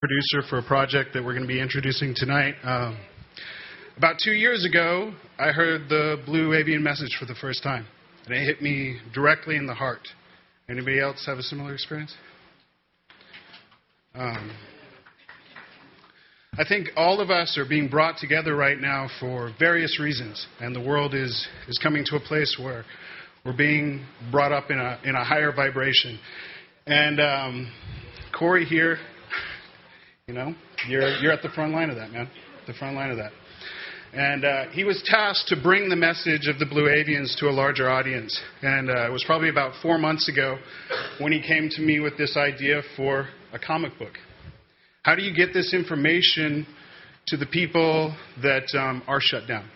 Producer for a project that we're going to be introducing tonight. About 2 years ago, I heard the Blue Avian message for the first time, and it hit me directly in the heart. Anybody else have a similar experience? I think all of us are being brought together right now for various reasons, and the world is coming to a place where we're being brought up in a higher vibration. And Corey here, you know, you're at the front line of that, man. The front line of that. And he was tasked to bring the message of the Blue Avians to a larger audience. And it was probably about 4 months ago when he came to me with this idea for a comic book. How do you get this information to the people that are shut down,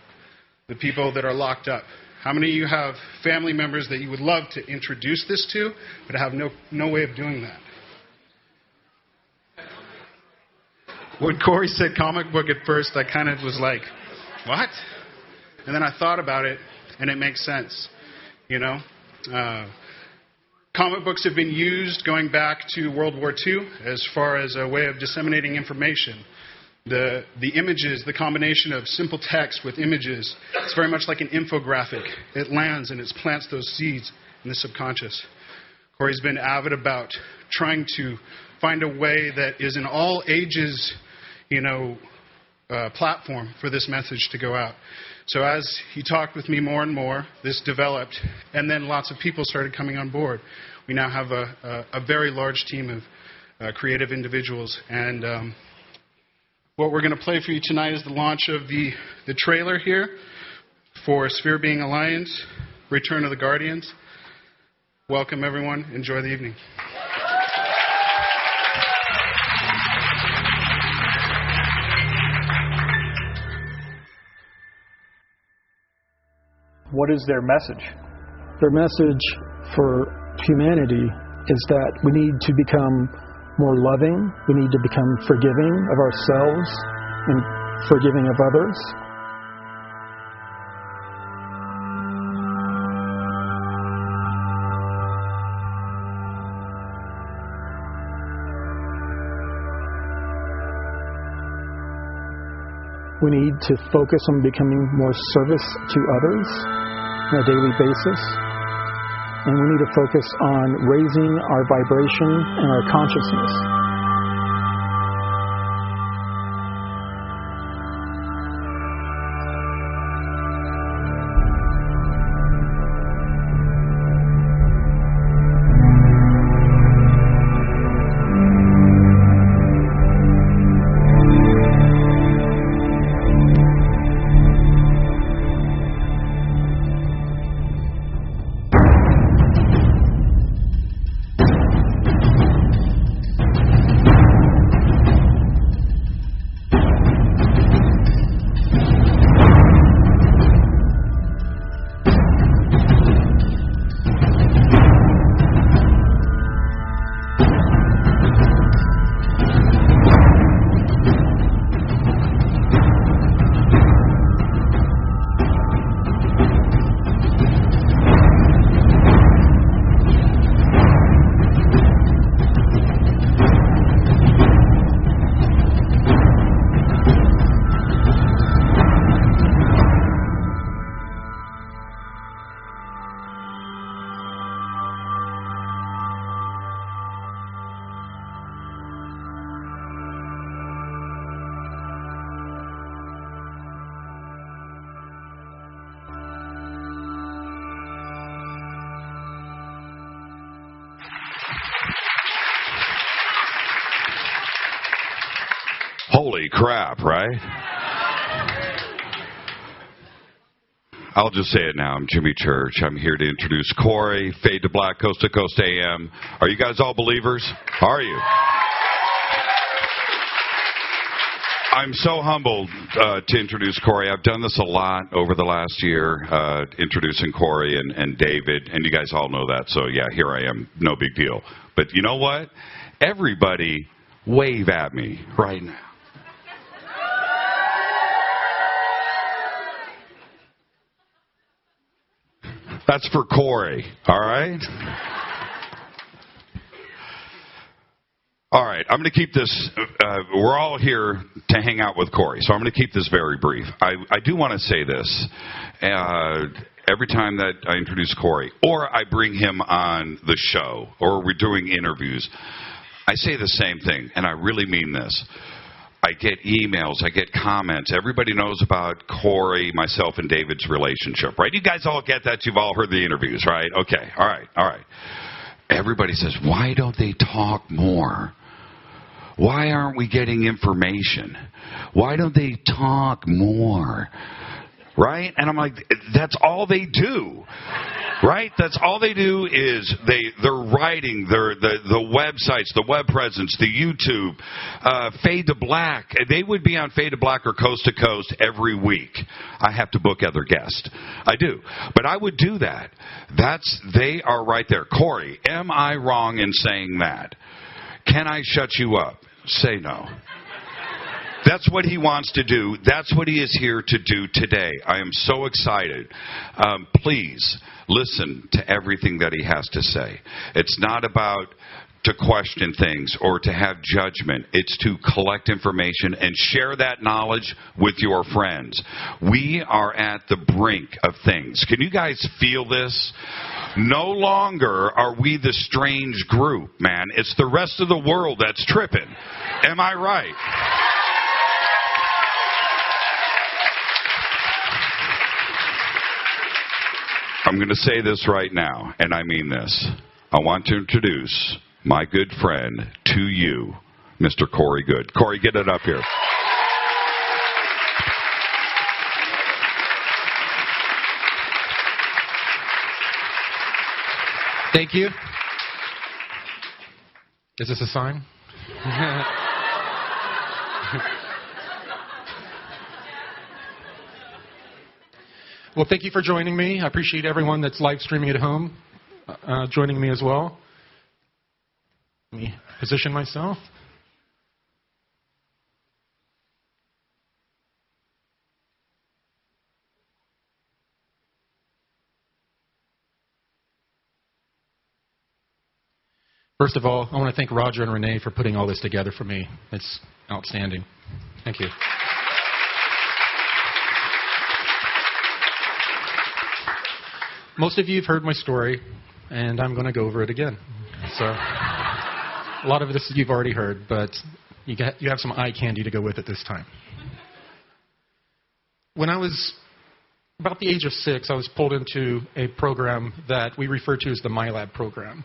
the people that are locked up? How many of you have family members that you would love to introduce this to, but have no way of doing that? When Corey said comic book at first, I kind of was like, what? And then I thought about it, and it makes sense. You know, comic books have been used going back to World War II as far as a way of disseminating information. The images, the combination of simple text with images, it's very much like an infographic. It lands and it plants those seeds in the subconscious. Corey's been avid about trying to find a way that is an all ages, platform for this message to go out. So as he talked with me more and more, this developed, and then lots of people started coming on board. We now have a very large team of creative individuals. And what we're going to play for you tonight is the launch of the trailer here for Sphere Being Alliance, Return of the Guardians. Welcome, everyone. Enjoy the evening. What is their message? Their message for humanity is that we need to become more loving, we need to become forgiving of ourselves and forgiving of others. We need to focus on becoming more service to others on a daily basis. And we need to focus on raising our vibration and our consciousness. Holy crap, right? I'll just say it now. I'm Jimmy Church. I'm here to introduce Corey, Fade to Black, Coast to Coast AM. Are you guys all believers? Are you? I'm so humbled to introduce Corey. I've done this a lot over the last year, introducing Corey and David, and you guys all know that. So, yeah, here I am. No big deal. But you know what? Everybody wave at me right now. That's for Corey, all right? All right. right, I'm going to keep this, we're all here to hang out with Corey, so I'm going to keep this very brief. I do want to say this. Every time that I introduce Corey, or I bring him on the show, or we're doing interviews, I say the same thing, and I really mean this. I get emails, I get comments. Everybody knows about Corey, myself, and David's relationship, right? You guys all get that. You've all heard the interviews, right? Okay, all right. Everybody says, why don't they talk more? Why aren't we getting information? Why don't they talk more? Right? And I'm like, that's all they do. Right? That's all they do is they're writing, the websites, the web presence, the YouTube, Fade to Black. They would be on Fade to Black or Coast to Coast every week. I have to book other guests. I do. But I would do that. They are right there. Corey, am I wrong in saying that? Can I shut you up? Say no. That's what he wants to do. That's what he is here to do today. I am so excited. Please listen to everything that he has to say. It's not about to question things or to have judgment. It's to collect information and share that knowledge with your friends. We are at the brink of things. Can you guys feel this? No longer are we the strange group, man. It's the rest of the world that's tripping. Am I right? I'm going to say this right now, and I mean this. I want to introduce my good friend to you, Mr. Corey Goode. Corey, get it up here. Thank you. Is this a sign? Well, thank you for joining me. I appreciate everyone that's live streaming at home joining me as well. Let me position myself. First of all, I want to thank Roger and Renee for putting all this together for me. It's outstanding. Thank you. Most of you have heard my story, and I'm going to go over it again. So, a lot of this you've already heard, but you have some eye candy to go with it this time. When I was about the age of 6, I was pulled into a program that we refer to as the MyLab program.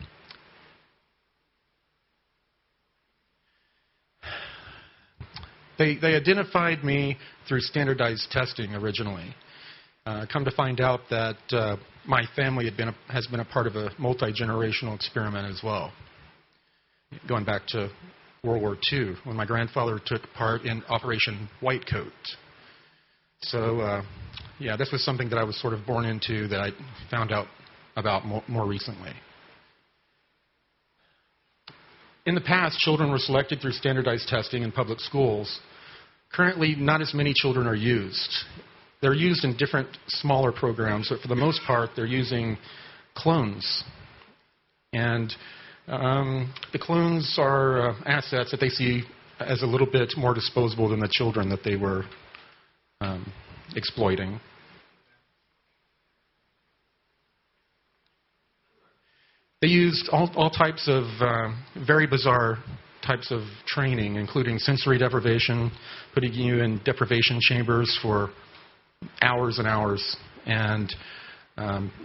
They identified me through standardized testing originally. Come to find out that my family has been a part of a multi-generational experiment as well, going back to World War II, when my grandfather took part in Operation Wilcock. So, this was something that I was sort of born into that I found out about more recently. In the past, children were selected through standardized testing in public schools. Currently, not as many children are used. They're used in different smaller programs, but for the most part, they're using clones. And the clones are assets that they see as a little bit more disposable than the children that they were exploiting. They used all types of very bizarre types of training, including sensory deprivation, putting you in deprivation chambers for hours and hours, and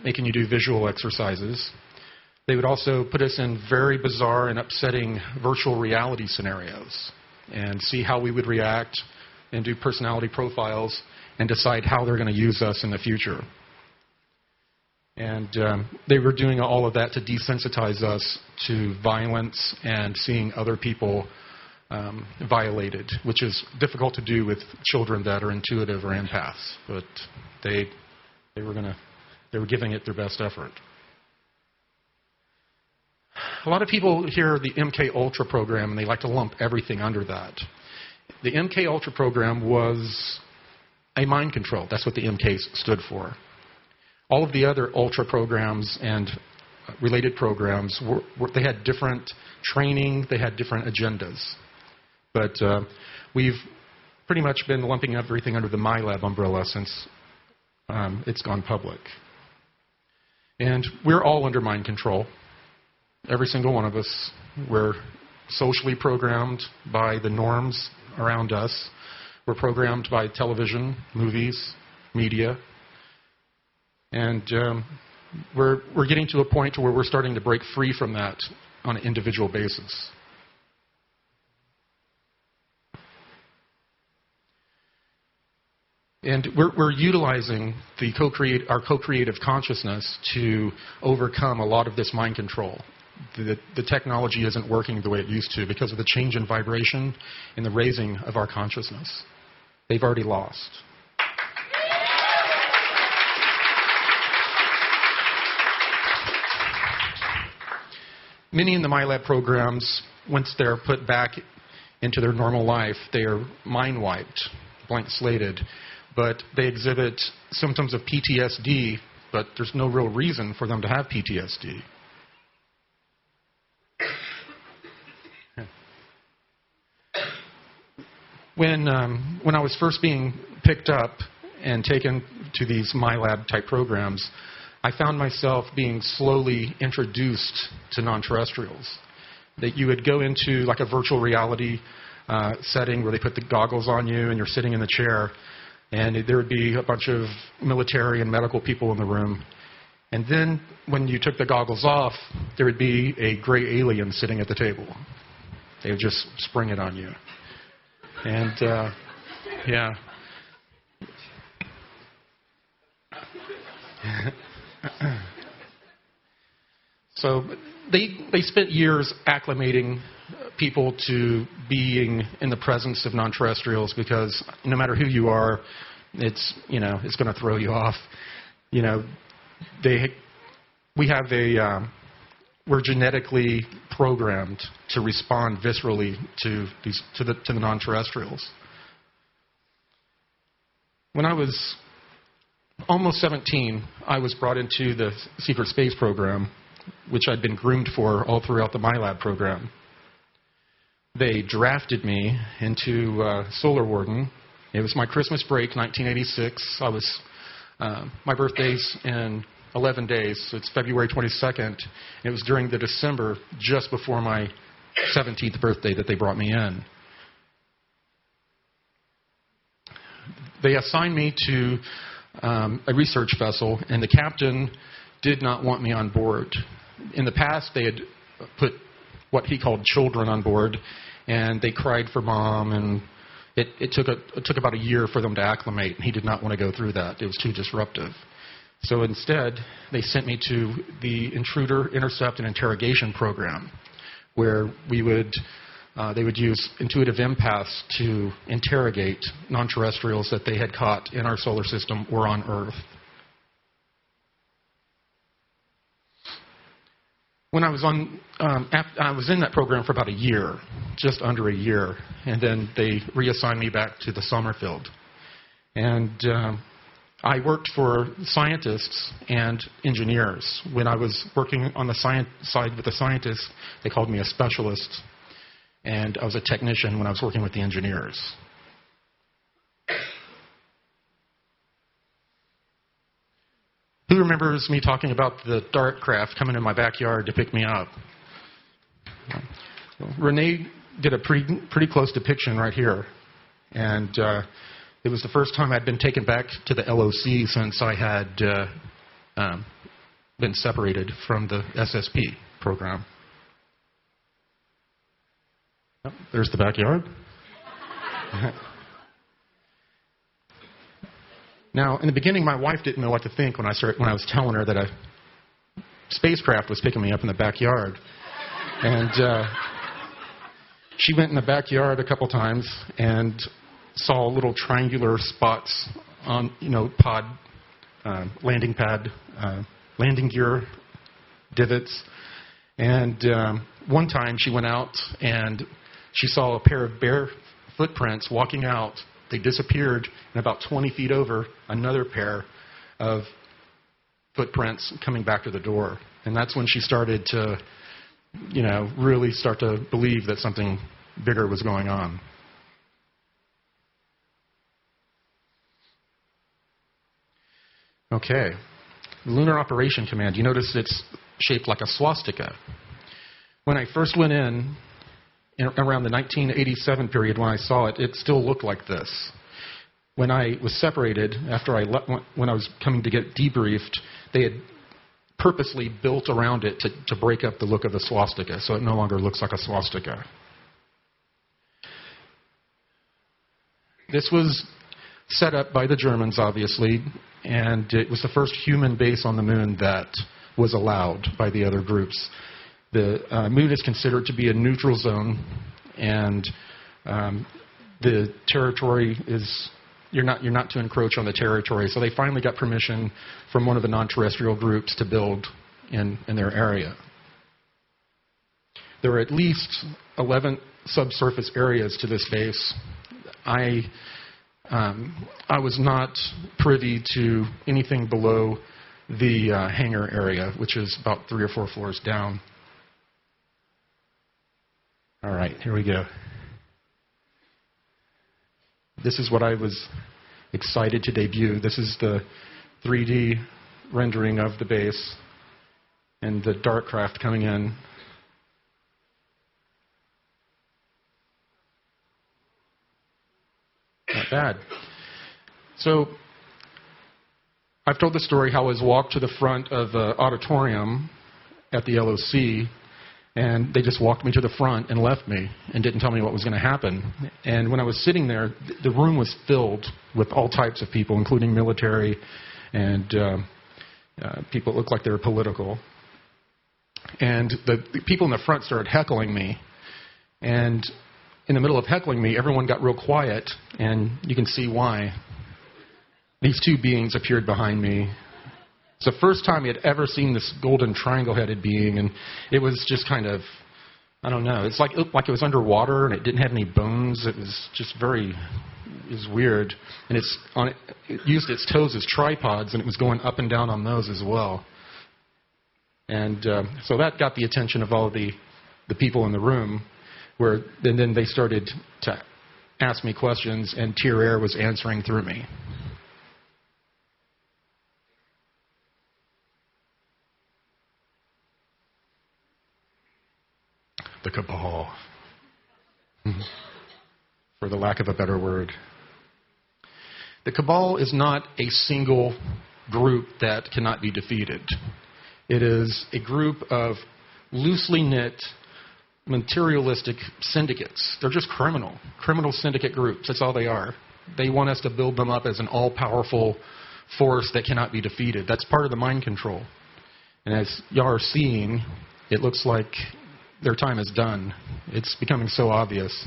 making you do visual exercises. They would also put us in very bizarre and upsetting virtual reality scenarios and see how we would react and do personality profiles and decide how they're going to use us in the future. And they were doing all of that to desensitize us to violence and seeing other people violated, which is difficult to do with children that are intuitive or empaths. But they were giving it their best effort. A lot of people hear the MK Ultra program and they like to lump everything under that. The MK Ultra program was a mind control. That's what the MK stood for. All of the other Ultra programs and related programs, they had different training, they had different agendas. But we've pretty much been lumping everything under the MyLab umbrella since it's gone public. And we're all under mind control. Every single one of us. We're socially programmed by the norms around us. We're programmed by television, movies, media. And we're getting to a point where we're starting to break free from that on an individual basis. And we're utilizing our co-creative consciousness to overcome a lot of this mind control. The technology isn't working the way it used to because of the change in vibration and the raising of our consciousness. They've already lost. Many in the MyLab programs, once they're put back into their normal life, they are mind wiped, blank slated. But they exhibit symptoms of PTSD, but there's no real reason for them to have PTSD. When I was first being picked up and taken to these MyLab type programs, I found myself being slowly introduced to non-terrestrials. That you would go into like a virtual reality setting where they put the goggles on you and you're sitting in the chair. And there would be a bunch of military and medical people in the room. And then when you took the goggles off, there would be a gray alien sitting at the table. They would just spring it on you. And, yeah. So they spent years acclimating people to being in the presence of non-terrestrials because no matter who you are, it's going to throw you off. We're genetically programmed to respond viscerally to the non-terrestrials. When I was almost 17, I was brought into the secret space program, which I'd been groomed for all throughout the MyLab program. They drafted me into Solar Warden. It was my Christmas break, 1986. My birthday's in 11 days, so it's February 22nd. It was during the December, just before my 17th birthday, that they brought me in. They assigned me to a research vessel, and the captain did not want me on board. In the past, they had put what he called children on board, and they cried for mom, and it took about a year for them to acclimate, and he did not want to go through that. It was too disruptive. So instead, they sent me to the Intruder, Intercept, and Interrogation program, where they would use intuitive empaths to interrogate non-terrestrials that they had caught in our solar system or on Earth. When I was I was in that program for about a year, just under a year, and then they reassigned me back to the Summerfield. And I worked for scientists and engineers. When I was working on the science side with the scientists, they called me a specialist, and I was a technician when I was working with the engineers. Who remembers me talking about the Dart craft coming in my backyard to pick me up? Renee did a pretty close depiction right here. And it was the first time I'd been taken back to the LOC since I had been separated from the SSP program. Oh, there's the backyard. Now, in the beginning, my wife didn't know what to think when I was telling her that a spacecraft was picking me up in the backyard. And she went in the backyard a couple times and saw little triangular spots on, landing pad, landing gear divots. And one time she went out and she saw a pair of bare footprints walking out. They disappeared, and about 20 feet over, another pair of footprints coming back to the door. And that's when she started to, really start to believe that something bigger was going on. Okay. Lunar Operation Command. You notice it's shaped like a swastika. When I first went in around the 1987 period when I saw it, it still looked like this. When I was separated, when I was coming to get debriefed, they had purposely built around it to break up the look of the swastika, so it no longer looks like a swastika. This was set up by the Germans, obviously, and it was the first human base on the moon that was allowed by the other groups. The moon is considered to be a neutral zone, and the territory is... You're not to encroach on the territory. So they finally got permission from one of the non-terrestrial groups to build in their area. There are at least 11 subsurface areas to this base. I was not privy to anything below the hangar area, which is about 3 or 4 floors down. All right, here we go. This is what I was excited to debut. This is the 3D rendering of the base and the dark craft coming in. Not bad. So I've told the story how I was walked to the front of the auditorium at the LOC, and they just walked me to the front and left me and didn't tell me what was going to happen. And when I was sitting there, the room was filled with all types of people, including military and people that looked like they were political. And the people in the front started heckling me. And in the middle of heckling me, everyone got real quiet, and you can see why. These two beings appeared behind me. It's the first time he had ever seen this golden triangle-headed being, and it was just kind of, I don't know, it's like it looked like it was underwater and it didn't have any bones. It was just it was weird. And it used its toes as tripods, and it was going up and down on those as well. And so that got the attention of all the people in the room, and then they started to ask me questions, and Tier Air was answering through me. The cabal, for the lack of a better word. The cabal is not a single group that cannot be defeated. It is a group of loosely knit, materialistic syndicates. They're just criminal syndicate groups. That's all they are. They want us to build them up as an all-powerful force that cannot be defeated. That's part of the mind control. And as y'all are seeing, it looks like their time is done. It's becoming so obvious.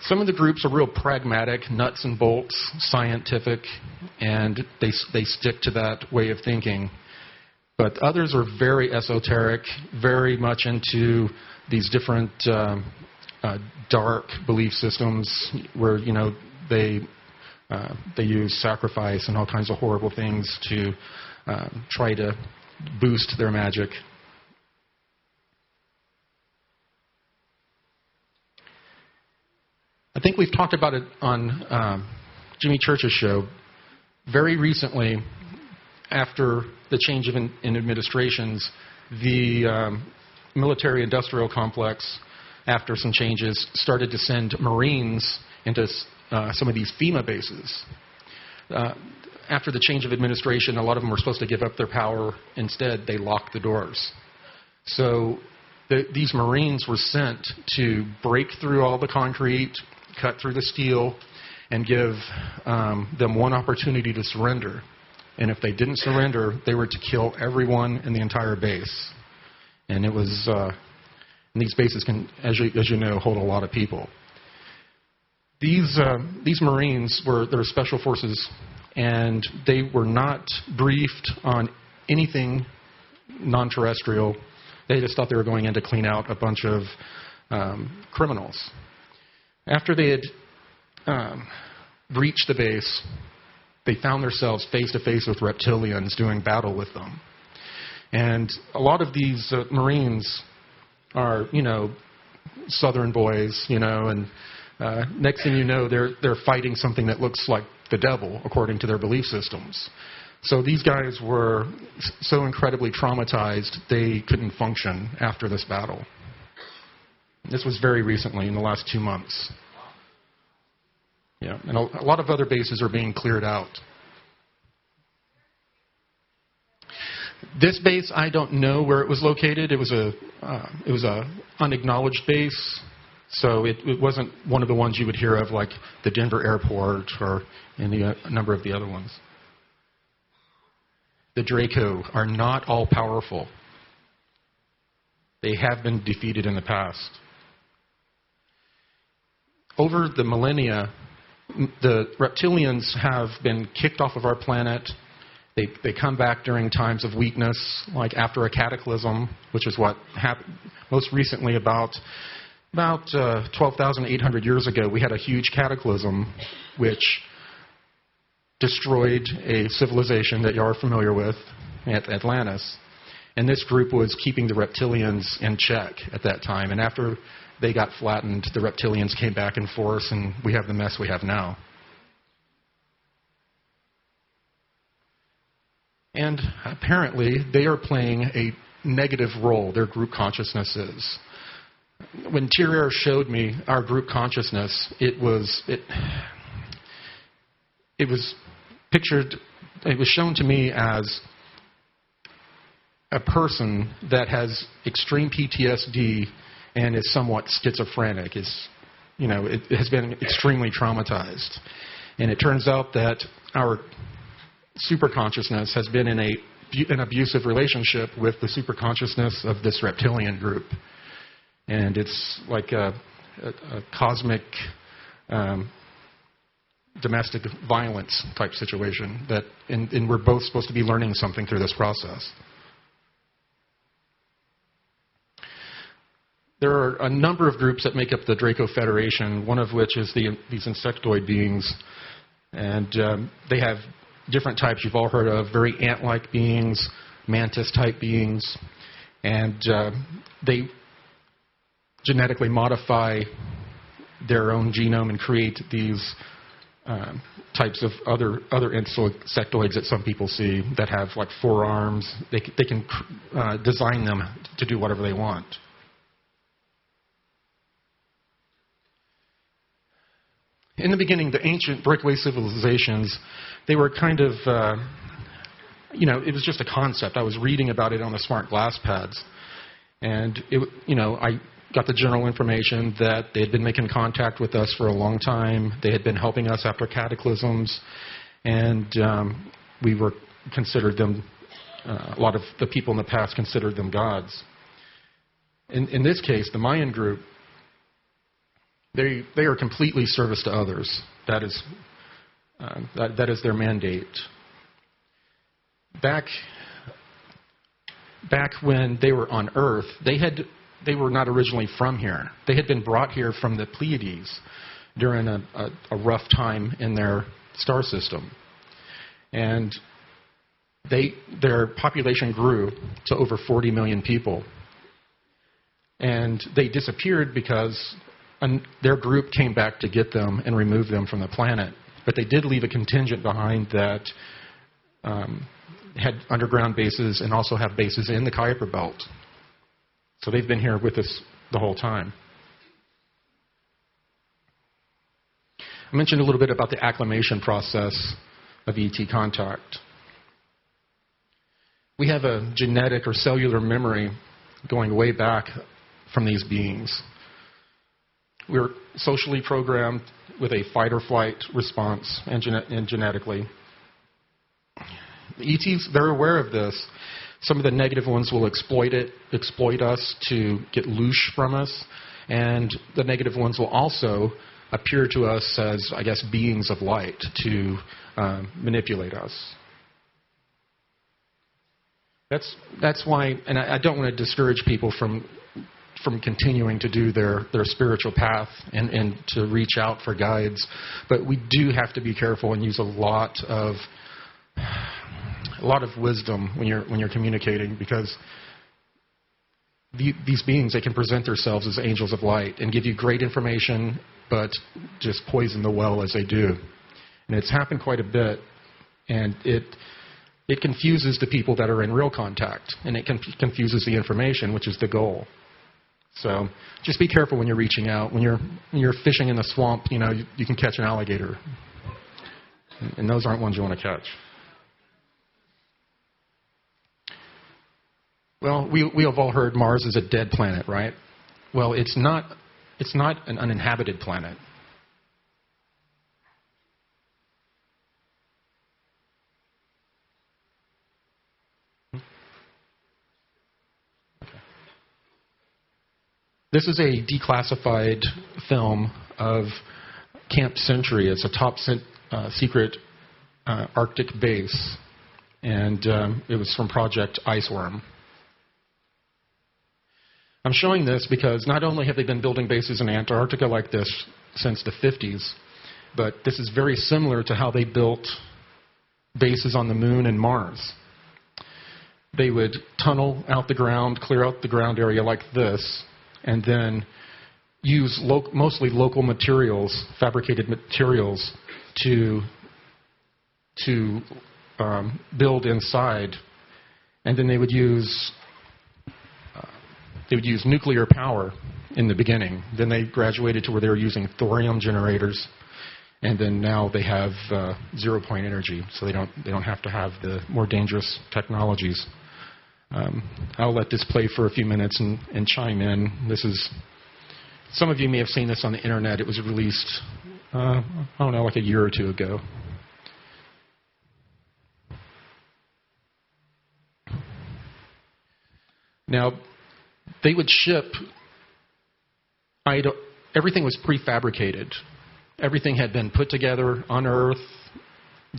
Some of the groups are real pragmatic, nuts and bolts, scientific, and they stick to that way of thinking. But others are very esoteric, very much into these different dark belief systems where, they use sacrifice and all kinds of horrible things to try to boost their magic. I think we've talked about it on Jimmy Church's show. Very recently, after the change in administrations, the military-industrial complex, after some changes, started to send Marines into some of these FEMA bases. After the change of administration, a lot of them were supposed to give up their power. Instead, they locked the doors. So these Marines were sent to break through all the concrete, cut through the steel, and give them one opportunity to surrender. And if they didn't surrender, they were to kill everyone in the entire base. And it was, and these bases can, as you know, hold a lot of people. These Marines they're special forces, and they were not briefed on anything non-terrestrial. They just thought they were going in to clean out a bunch of criminals. After they had breached the base, they found themselves face-to-face with reptilians doing battle with them. And a lot of these Marines are, Southern boys, and next thing you know, they're fighting something that looks like the devil, according to their belief systems. So these guys were so incredibly traumatized, they couldn't function after this battle. This was very recently, in the last 2 months. Yeah, and a lot of other bases are being cleared out. This base, I don't know where it was located. It was a unacknowledged base, so it wasn't one of the ones you would hear of, like the Denver airport or a number of the other ones. The Draco are not all powerful. They have been defeated in the past. Over the millennia, the reptilians have been kicked off of our planet. They come back during times of weakness, like after a cataclysm, which is what happened most recently about 12,800 years ago. We had a huge cataclysm which destroyed a civilization that you are familiar with, at Atlantis. And this group was keeping the reptilians in check at that time. And after they got flattened, the reptilians came back in force, and we have the mess we have now. And apparently, they are playing a negative role, their group consciousness is. When Tyrier showed me our group consciousness, it was pictured, it was shown to me as a person that has extreme PTSD and is somewhat schizophrenic. It has been extremely traumatized. And it turns out that our superconsciousness has been in an abusive relationship with the superconsciousness of this reptilian group. And it's like a cosmic domestic violence type situation and we're both supposed to be learning something through this process. There are a number of groups that make up the Draco Federation, one of which is these insectoid beings. And they have different types you've all heard of, very ant-like beings, mantis-type beings. And they genetically modify their own genome and create these types of other insectoids that some people see that have like 4 arms. They can design them to do whatever they want. In the beginning, the ancient breakaway civilizations, they were kind of, it was just a concept. I was reading about it on the smart glass pads. And, I got the general information that they had been making contact with us for a long time. They had been helping us after cataclysms. And we were considered them, a lot of the people in the past considered them gods. In this case, the Mayan group, they are completely service to others. That is their mandate. Back when they were on Earth, they were not originally from here. They had been brought here from the Pleiades during a rough time in their star system, and their population grew to over 40 million people, and they disappeared because their group came back to get them and remove them from the planet. But they did leave a contingent behind that had underground bases and also have bases in the Kuiper Belt. So they've been here with us the whole time. I mentioned a little bit about the acclimation process of ET contact. We have a genetic or cellular memory going way back from these beings. We're socially programmed with a fight-or-flight response and genetically. The ETs, they're aware of this. Some of the negative ones will exploit us to get loose from us. And the negative ones will also appear to us as, I guess, beings of light to manipulate us. That's why, and I don't want to discourage people from from continuing to do their spiritual path and to reach out for guides. But we do have to be careful and use a lot of wisdom when you're communicating, because these beings, they can present themselves as angels of light and give you great information, but just poison the well as they do. And it's happened quite a bit, and it confuses the people that are in real contact, and it confuses the information, which is the goal. So just be careful when you're reaching out. When you're fishing in the swamp, you can catch an alligator, and those aren't ones you want to catch. Well, we have all heard Mars is a dead planet, right? Well, it's not an uninhabited planet. Okay. This is a declassified film of Camp Century. It's a top secret Arctic base, and it was from Project Iceworm. I'm showing this because not only have they been building bases in Antarctica like this since the 50s, but this is very similar to how they built bases on the Moon and Mars. They would tunnel out the ground, clear out the ground area like this, and then use mostly local materials, fabricated materials, to build inside. And then they would use nuclear power in the beginning. Then they graduated to where they were using thorium generators, and then now they have zero-point energy, so they don't have to have the more dangerous technologies. I'll let this play for a few minutes and chime in. Some of you may have seen this on the internet. It was released, like a year or two ago. Now, they would ship, everything was prefabricated. Everything had been put together on Earth,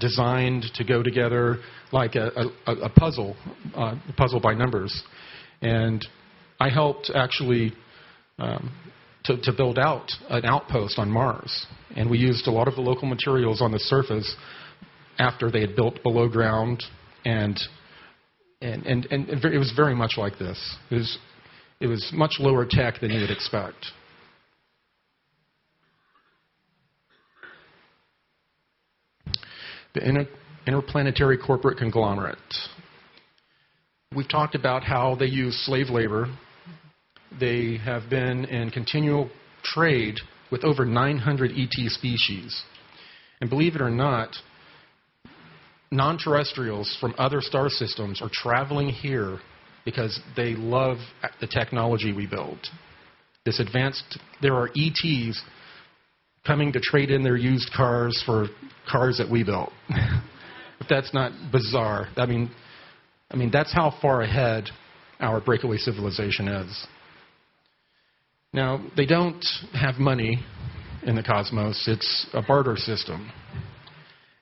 designed to go together like a puzzle by numbers. And I helped actually to build out an outpost on Mars. And we used a lot of the local materials on the surface after they had built below ground, and it was very much like this. It was much lower tech than you would expect. The interplanetary corporate conglomerate. We've talked about how they use slave labor. They have been in continual trade with over 900 ET species. And believe it or not, non-terrestrials from other star systems are traveling here because they love the technology we build. There are ETs coming to trade in their used cars for cars that we built. If that's not bizarre. I mean, that's how far ahead our breakaway civilization is. Now, they don't have money in the cosmos. It's a barter system.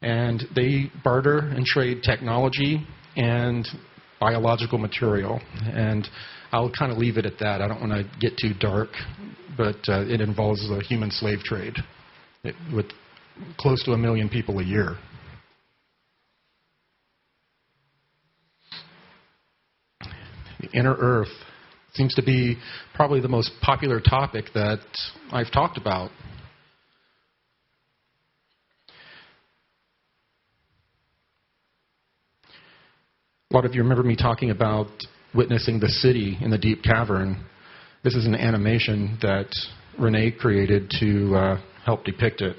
And they barter and trade technology and biological material. And I'll kind of leave it at that. I don't want to get too dark, but it involves the human slave trade with close to 1 million people a year. The inner Earth seems to be probably the most popular topic that I've talked about. A lot of you remember me talking about witnessing the city in the deep cavern. This is an animation that Renee created to help depict it.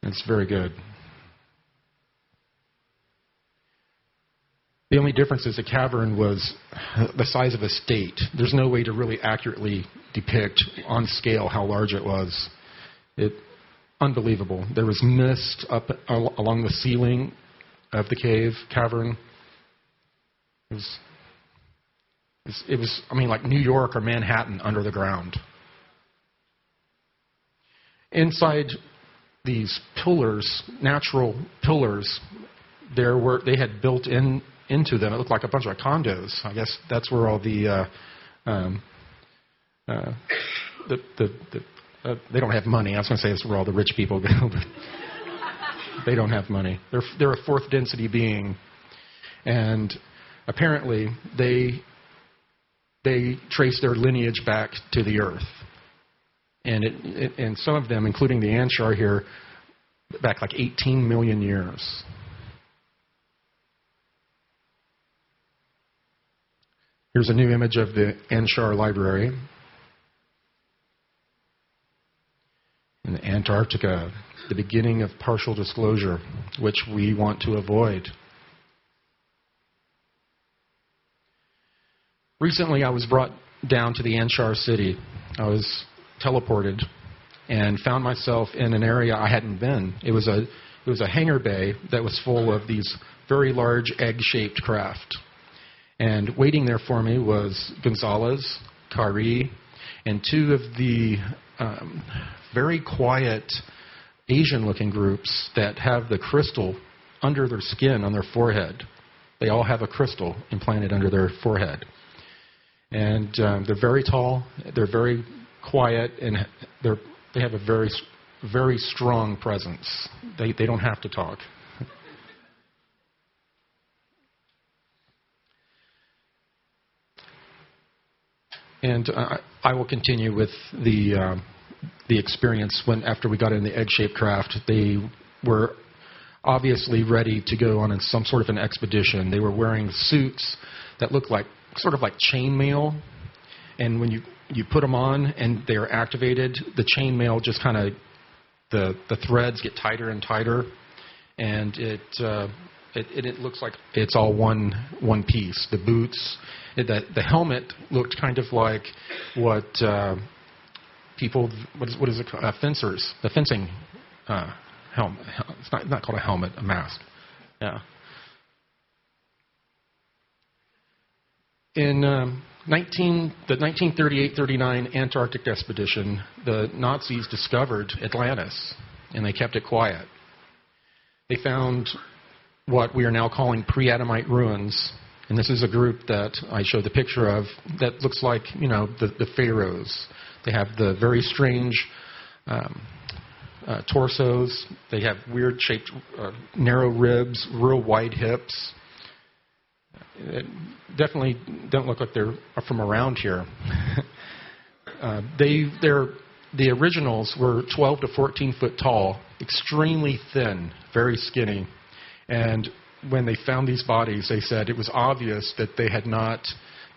It's very good. The only difference is the cavern was the size of a state. There's no way to really accurately depict on scale how large it was. Unbelievable. There was mist up along the ceiling of the cavern. It was like New York or Manhattan under the ground. Inside these pillars, natural pillars, they had built into them. It looked like a bunch of condos. I guess that's where all the They don't have money. I was going to say it's where all the rich people go, but they don't have money. They're a fourth density being, and apparently they trace their lineage back to the Earth, and some of them, including the Anshar here, back like 18 million years. Here's a new image of the Anshar Library in Antarctica, the beginning of partial disclosure, which we want to avoid. Recently, I was brought down to the Anshar city. I was teleported and found myself in an area I hadn't been. It was a hangar bay that was full of these very large egg-shaped craft. And waiting there for me was Gonzalez, Kari, and two of the very quiet Asian-looking groups that have the crystal under their skin on their forehead. They all have a crystal implanted under their forehead. And they're very tall, they're very quiet, and they have a very, very strong presence. They don't have to talk. And I will continue with the experience after we got in the egg-shaped craft. They were obviously ready to go on some sort of an expedition. They were wearing suits that looked like sort of like chainmail, and when you put them on and they are activated, the chainmail just kind of the threads get tighter and tighter, and it looks like it's all one piece. The boots, the helmet looked kind of like what people what is it called? Fencers, the fencing helmet. It's not called a helmet, a mask. Yeah. In the 1938-39 Antarctic expedition, the Nazis discovered Atlantis, and they kept it quiet. They found what we are now calling pre-Adamite ruins, and this is a group that I showed the picture of that looks like, the pharaohs. They have the very strange torsos. They have weird-shaped, narrow ribs, real wide hips. Definitely don't look like they're from around here. The originals were 12 to 14 foot tall, extremely thin, very skinny. And when they found these bodies, they said it was obvious that they had not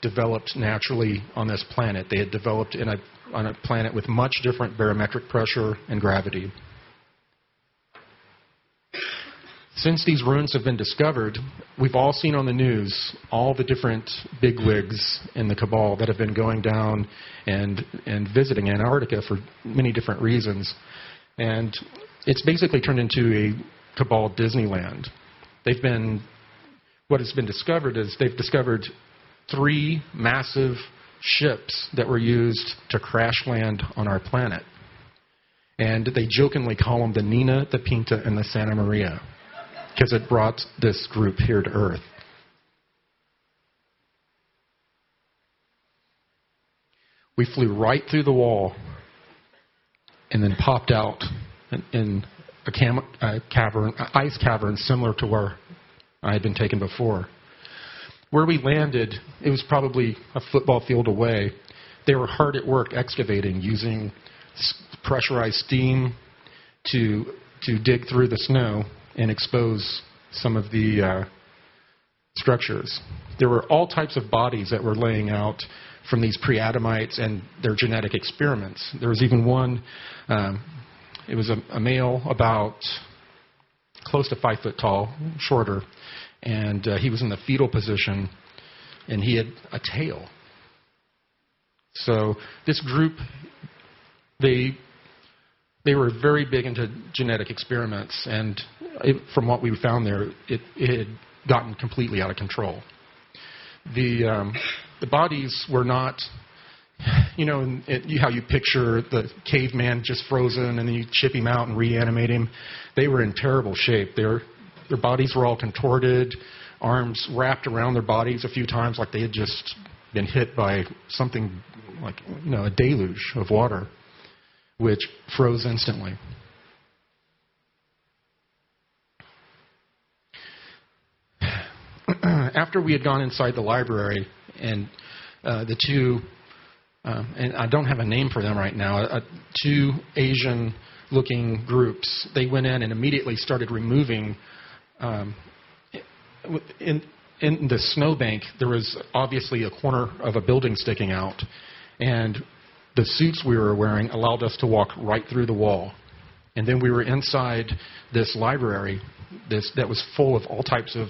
developed naturally on this planet. They had developed on a planet with much different barometric pressure and gravity. Since these ruins have been discovered, we've all seen on the news all the different bigwigs in the cabal that have been going down and visiting Antarctica for many different reasons. And it's basically turned into a cabal Disneyland. What has been discovered is they've discovered 3 massive ships that were used to crash land on our planet. And they jokingly call them the Nina, the Pinta, and the Santa Maria, because it brought this group here to Earth. We flew right through the wall and then popped out in a ice cavern similar to where I had been taken before. Where we landed, it was probably a football field away. They were hard at work excavating, using pressurized steam to dig through the snow and expose some of the structures. There were all types of bodies that were laying out from these pre-Adamites and their genetic experiments. There was even one, it was a male about close to 5 foot tall, shorter, and he was in the fetal position, and he had a tail. So this group, they were very big into genetic experiments, and from what we found there, it had gotten completely out of control. The bodies were not, how you picture the caveman just frozen and then you chip him out and reanimate him. They were in terrible shape. Their bodies were all contorted, arms wrapped around their bodies a few times like they had just been hit by something like a deluge of water, which froze instantly. After we had gone inside the library, and the two, and I don't have a name for them right now, two Asian-looking groups, they went in and immediately started removing. In the snowbank, there was obviously a corner of a building sticking out, and the suits we were wearing allowed us to walk right through the wall. And then we were inside this library that was full of all types of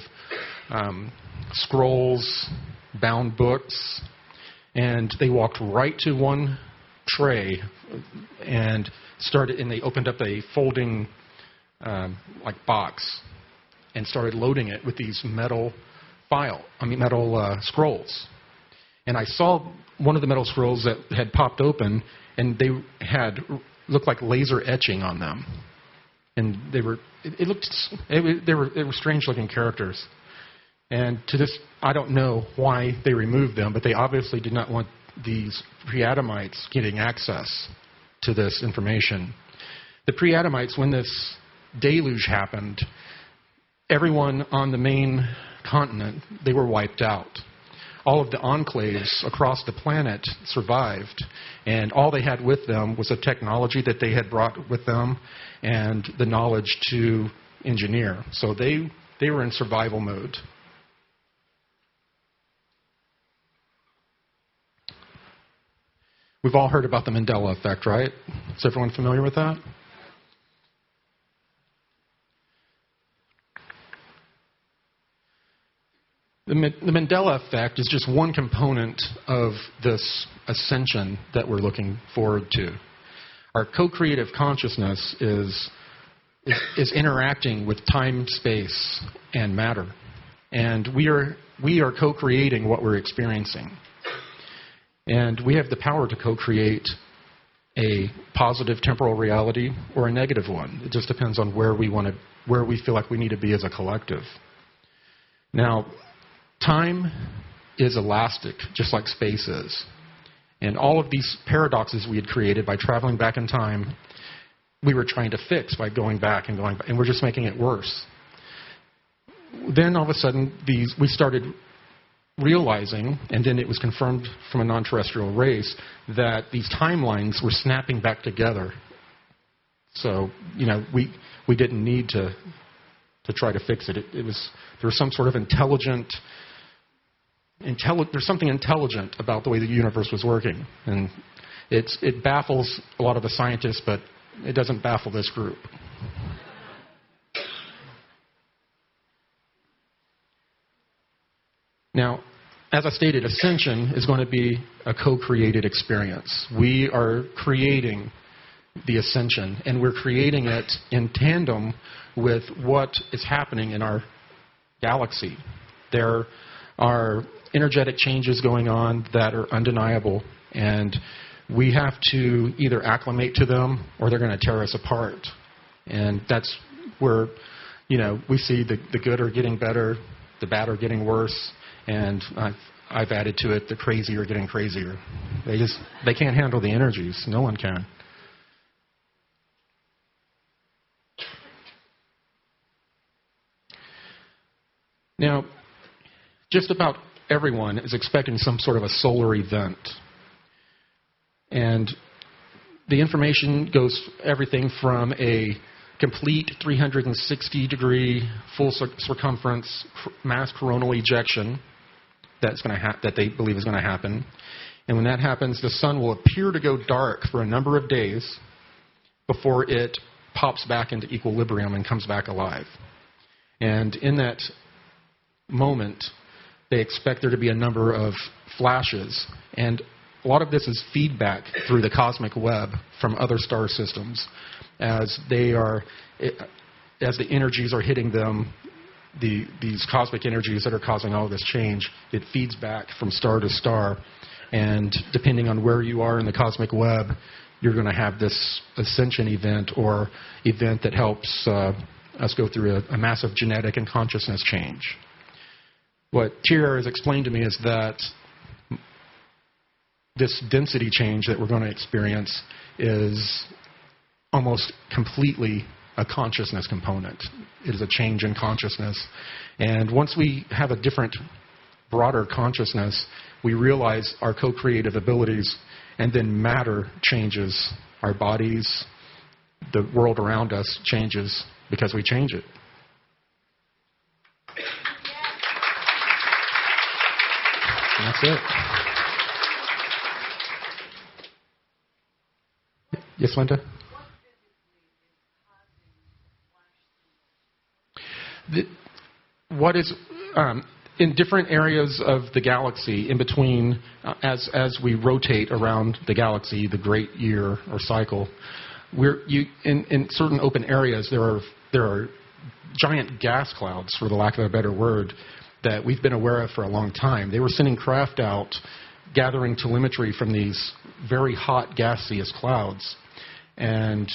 scrolls, bound books, and they walked right to one tray and they opened up a folding box and started loading it with these metal scrolls. And I saw one of the metal scrolls that had popped open, and they looked like laser etching on them. And they were strange-looking characters. And to this, I don't know why they removed them, but they obviously did not want these pre-Adamites getting access to this information. The pre-Adamites, when this deluge happened, everyone on the main continent, they were wiped out. All of the enclaves across the planet survived, and all they had with them was a technology that they had brought with them and the knowledge to engineer. So they were in survival mode. We've all heard about the Mandela effect, right? Is everyone familiar with that? The Mandela effect is just one component of this ascension that we're looking forward to. Our co-creative consciousness is interacting with time, space, and matter. And we are co-creating what we're experiencing. And we have the power to co-create a positive temporal reality or a negative one. It just depends on where we feel like we need to be as a collective. Now, time is elastic, just like space is. And all of these paradoxes we had created by traveling back in time, we were trying to fix by going back, and we're just making it worse. Then all of a sudden, we started realizing, and then it was confirmed from a non-terrestrial race, that these timelines were snapping back together. So, we didn't need to try to fix it. There was some sort of there's something intelligent about the way the universe was working. And it baffles a lot of the scientists, but it doesn't baffle this group. Now, as I stated, ascension is going to be a co-created experience. We are creating the ascension, and we're creating it in tandem with what is happening in our galaxy. There are energetic changes going on that are undeniable, and we have to either acclimate to them or they're going to tear us apart. And that's where, we see the good are getting better, the bad are getting worse, and I've added to it, the crazy are getting crazier. They can't handle the energies. No one can. Now, just about everyone is expecting some sort of a solar event. And the information goes everything from a complete 360-degree full circumference mass coronal ejection that they believe is going to happen. And when that happens, the sun will appear to go dark for a number of days before it pops back into equilibrium and comes back alive. And in that moment, they expect there to be a number of flashes. And a lot of this is feedback through the cosmic web from other star systems. As the energies are hitting them, these cosmic energies that are causing all of this change, it feeds back from star to star. And depending on where you are in the cosmic web, you're going to have this ascension event or event that helps us go through a massive genetic and consciousness change. What Tyr has explained to me is that this density change that we're going to experience is almost completely a consciousness component. It is a change in consciousness. And once we have a different, broader consciousness, we realize our co-creative abilities, and then matter changes. Our bodies, the world around us changes because we change it. And that's it. Yes, Linda? What is in different areas of the galaxy, in between, as we rotate around the galaxy, the great year or cycle, in certain open areas there are giant gas clouds, for the lack of a better word, that we've been aware of for a long time. They were sending craft out, gathering telemetry from these very hot gaseous clouds, and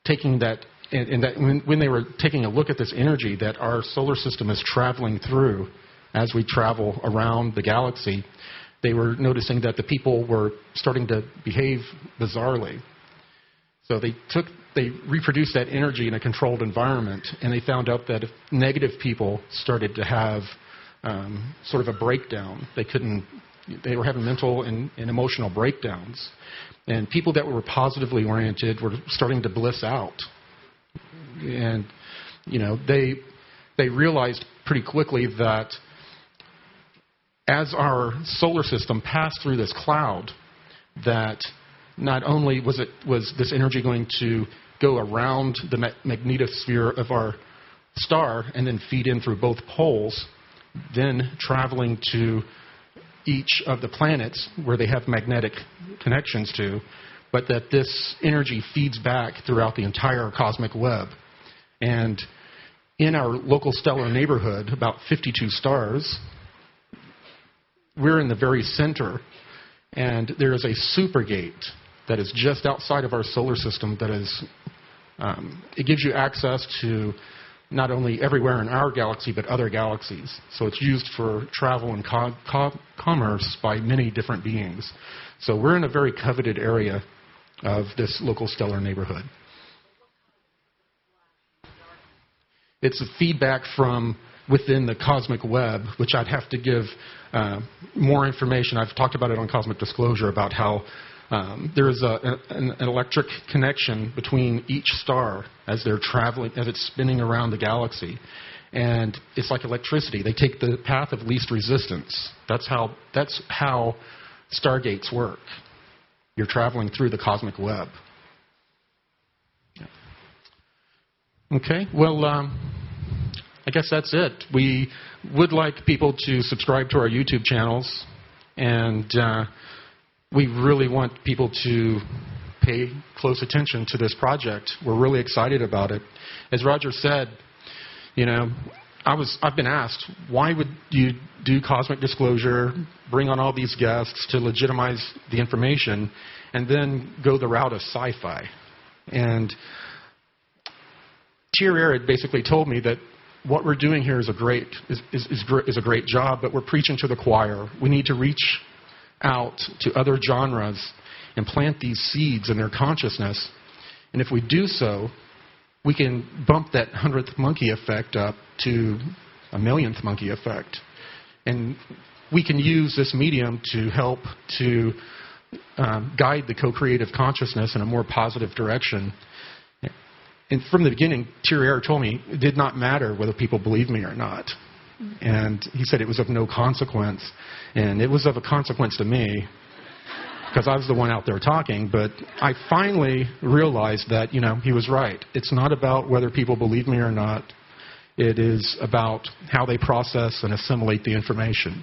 taking that. And that when they were taking a look at this energy that our solar system is traveling through as we travel around the galaxy, they were noticing that the people were starting to behave bizarrely. So they reproduced that energy in a controlled environment, and they found out that if negative people started to have sort of a breakdown, they were having mental and emotional breakdowns. And people that were positively oriented were starting to bliss out. And, they realized pretty quickly that as our solar system passed through this cloud, that not only was this energy going to go around the magnetosphere of our star and then feed in through both poles, then traveling to each of the planets where they have magnetic connections to, but that this energy feeds back throughout the entire cosmic web. And in our local stellar neighborhood, about 52 stars, we're in the very center, and there is a supergate that is just outside of our solar system that is, it gives you access to not only everywhere in our galaxy, but other galaxies. So it's used for travel and commerce by many different beings. So we're in a very coveted area of this local stellar neighborhood. It's a feedback from within the cosmic web, which I'd have to give more information. I've talked about it on Cosmic Disclosure about how there is an electric connection between each star as they're traveling, as it's spinning around the galaxy. And it's like electricity. They take the path of least resistance. That's how stargates work. You're traveling through the cosmic web. Okay, well, I guess that's it. We would like people to subscribe to our YouTube channels, and we really want people to pay close attention to this project. We're really excited about it. As Roger said, I've been asked, why would you do Cosmic Disclosure, bring on all these guests to legitimize the information, and then go the route of sci-fi? And Thierry had basically told me that what we're doing here is a great job, but we're preaching to the choir. We need to reach out to other genres and plant these seeds in their consciousness. And if we do so, we can bump that 100th monkey effect up to a 1,000,000th monkey effect. And we can use this medium to help to guide the co-creative consciousness in a more positive direction. And from the beginning, Thierry told me it did not matter whether people believed me or not. And he said it was of no consequence. And it was of a consequence to me, because I was the one out there talking. But I finally realized that, he was right. It's not about whether people believe me or not. It is about how they process and assimilate the information.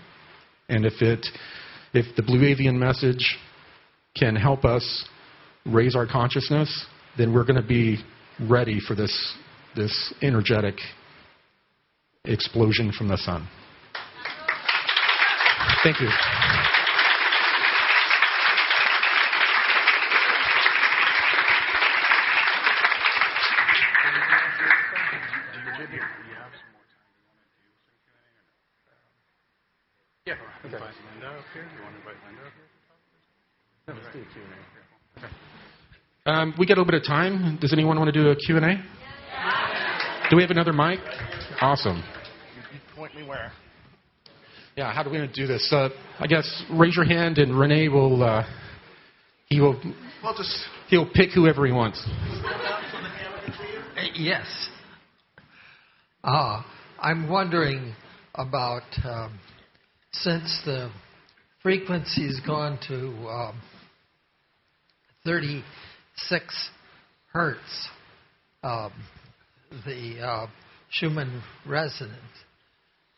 And if the Blue Avian message can help us raise our consciousness, then we're going to be ready for this energetic explosion from the sun. Thank you. Yeah. Okay. Invite Linda up here. Do you want to invite Linda up here? Let's do a Q&A. Okay. We got a little bit of time. Does anyone want to do a Q&A? Yeah. Do we have another mic? Awesome. You point me where? Yeah, how do we do this? I guess raise your hand and Renee will, he'll pick whoever he wants. Yes. I'm wondering about, since the frequency's gone to 36 hertz, the Schumann resonance,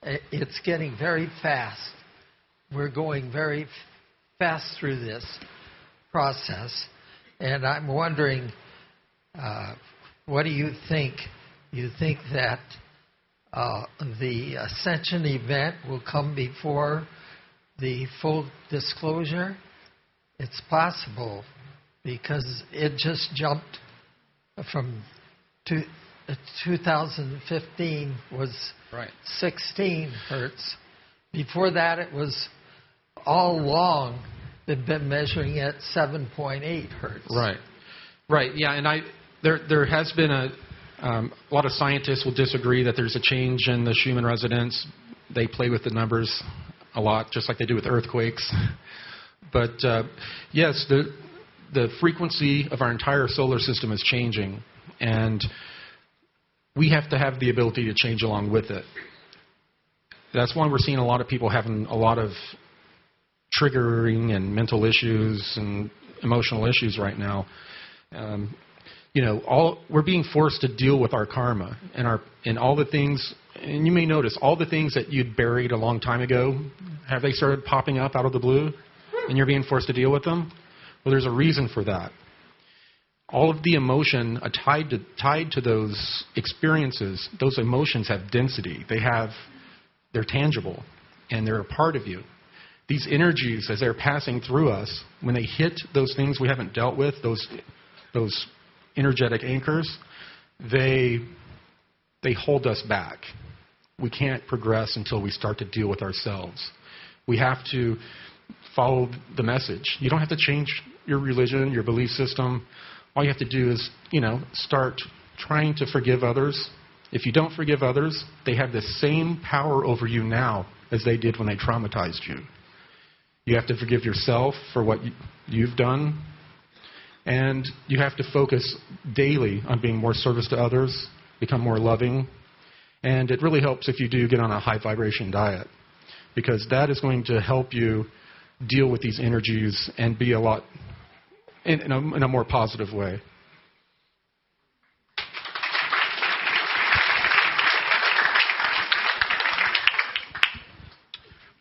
it's getting very fast. We're going very fast through this process, and I'm wondering, what do you think? You think that the ascension event will come before the full disclosure? It's possible, because it just jumped from 2015 was 16 hertz. Before that, it was all along they've been measuring at 7.8 hertz. Right. Yeah, and there has been a lot of scientists will disagree that there's a change in the Schumann resonance. They play with the numbers a lot, just like they do with earthquakes. But yes, the frequency of our entire solar system is changing, and we have to have the ability to change along with it. That's why we're seeing a lot of people having a lot of triggering and mental issues and emotional issues right now. We're being forced to deal with our karma and all the things. And you may notice all the things that you'd buried a long time ago. Have they started popping up out of the blue, and you're being forced to deal with them? Well, there's a reason for that. All of the emotion tied to those experiences, those emotions have density. They're tangible, and they're a part of you. These energies, as they're passing through us, when they hit those things we haven't dealt with, those energetic anchors, they hold us back. We can't progress until we start to deal with ourselves. We have to follow the message. You don't have to change your religion, your belief system. All you have to do is, start trying to forgive others. If you don't forgive others, they have the same power over you now as they did when they traumatized you. You have to forgive yourself for what you've done. And you have to focus daily on being more service to others, become more loving. And it really helps if you do get on a high vibration diet, because that is going to help you deal with these energies and be a lot in a more positive way.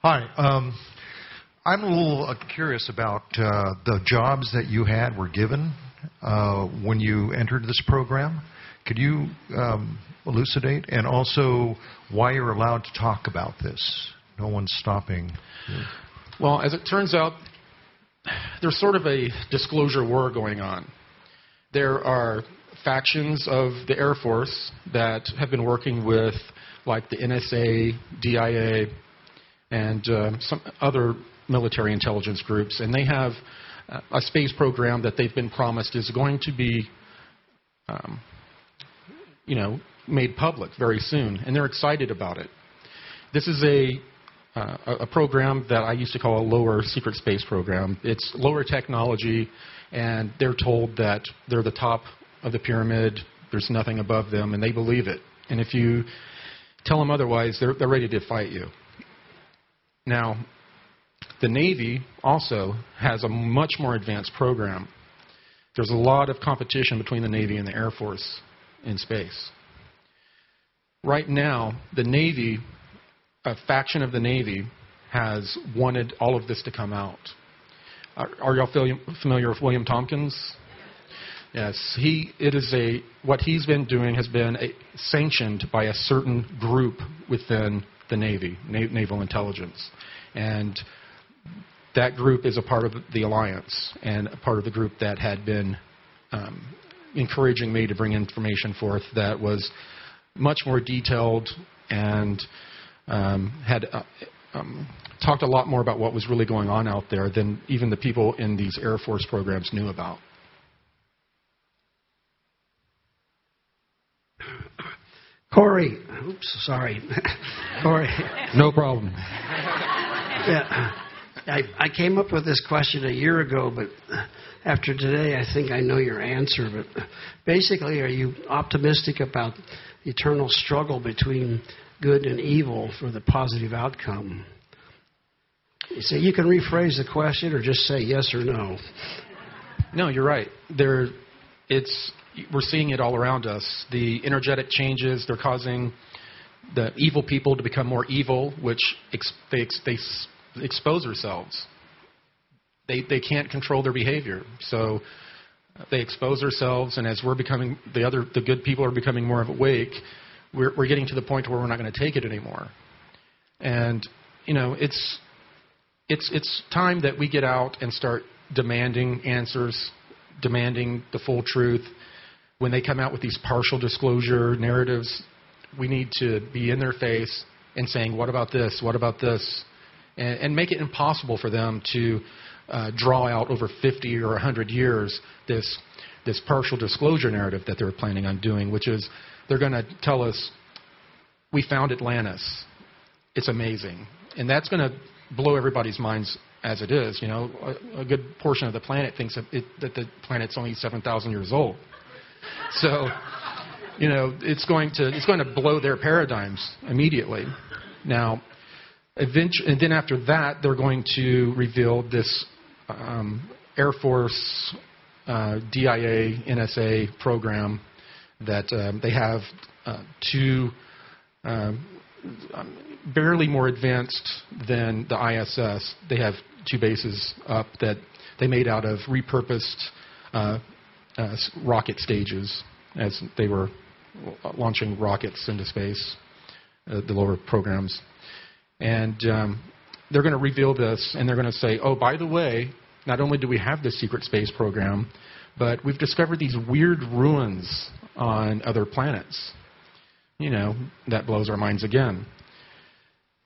Hi. I'm a little curious about the jobs that you were given when you entered this program. Could you elucidate? And also why you're allowed to talk about this? No one's stopping you. Well, as it turns out, there's sort of a disclosure war going on. There are factions of the Air Force that have been working with, like the NSA, DIA, and some other military intelligence groups, and they have a space program that they've been promised is going to be, made public very soon, and they're excited about it. This is a program that I used to call a lower secret space program. It's lower technology, and they're told that they're the top of the pyramid. There's nothing above them, and they believe it. And if you tell them otherwise, they're ready to fight you. Now, the Navy also has a much more advanced program. There's a lot of competition between the Navy and the Air Force in space. Right now, the Navy, a faction of the Navy, has wanted all of this to come out. Are y'all familiar with William Tompkins? Yes. What he's been doing has been sanctioned by a certain group within the Navy, Naval Intelligence. And that group is a part of the alliance and a part of the group that had been encouraging me to bring information forth that was much more detailed and had talked a lot more about what was really going on out there than even the people in these Air Force programs knew about. Corey, sorry. Corey. No problem. Yeah, I came up with this question a year ago, but after today, I think I know your answer. But basically, are you optimistic about the eternal struggle between good and evil for the positive outcome? You say you can rephrase the question or just say yes or no. No, you're right. We're seeing it all around us. The energetic changes, they're causing the evil people to become more evil, which they expose themselves. They can't control their behavior, so they expose themselves. And as the good people are becoming more awake, we're getting to the point where we're not going to take it anymore. And it's time that we get out and start demanding answers, demanding the full truth. When they come out with these partial disclosure narratives, we need to be in their face and saying, what about this? What about this? And make it impossible for them to draw out over 50 or 100 years this partial disclosure narrative that they're planning on doing, which is they're going to tell us, we found Atlantis. It's amazing. And that's going to blow everybody's minds as it is. A good portion of the planet thinks that the planet's only 7,000 years old. So, it's going to blow their paradigms immediately. Now, and then after that, they're going to reveal this Air Force, DIA, NSA program that they have two barely more advanced than the ISS. They have two bases up that they made out of repurposed rocket stages as they were launching rockets into space, the lower programs. And they're going to reveal this, and they're going to say, oh, by the way, not only do we have this secret space program, but we've discovered these weird ruins on other planets. That blows our minds again.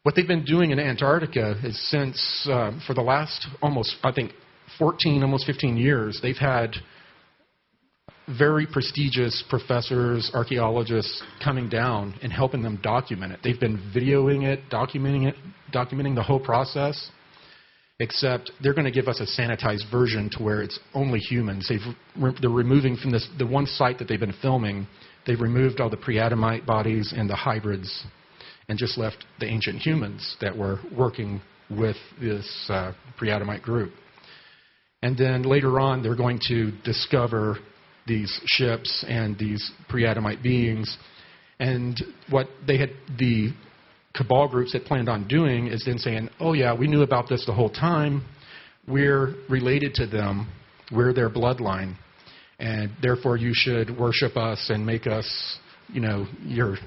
What they've been doing in Antarctica is since, for the last almost 15 years, they've had very prestigious professors, archaeologists coming down and helping them document it. They've been videoing it, documenting the whole process, except they're going to give us a sanitized version to where it's only humans. They're removing from the one site that they've been filming, they've removed all the pre-Adamite bodies and the hybrids and just left the ancient humans that were working with this pre-Adamite group. And then later on, they're going to discover these ships and these pre-Adamite beings. And what the cabal groups had planned on doing is then saying, oh yeah, we knew about this the whole time. We're related to them. We're their bloodline. And therefore you should worship us and make us, your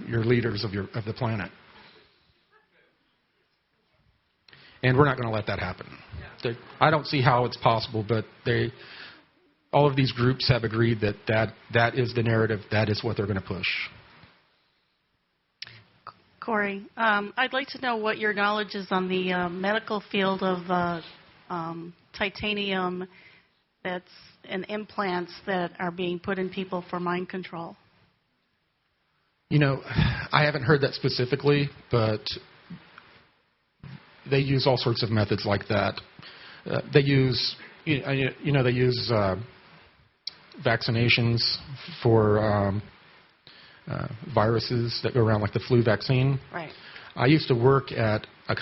leaders of the planet. And we're not going to let that happen. I don't see how it's possible, but all of these groups have agreed that is the narrative, that is what they're going to push. Corey, I'd like to know what your knowledge is on the medical field of titanium and implants that are being put in people for mind control. I haven't heard that specifically, but they use all sorts of methods like that. They use vaccinations for viruses that go around, like the flu vaccine. Right. I used to work at a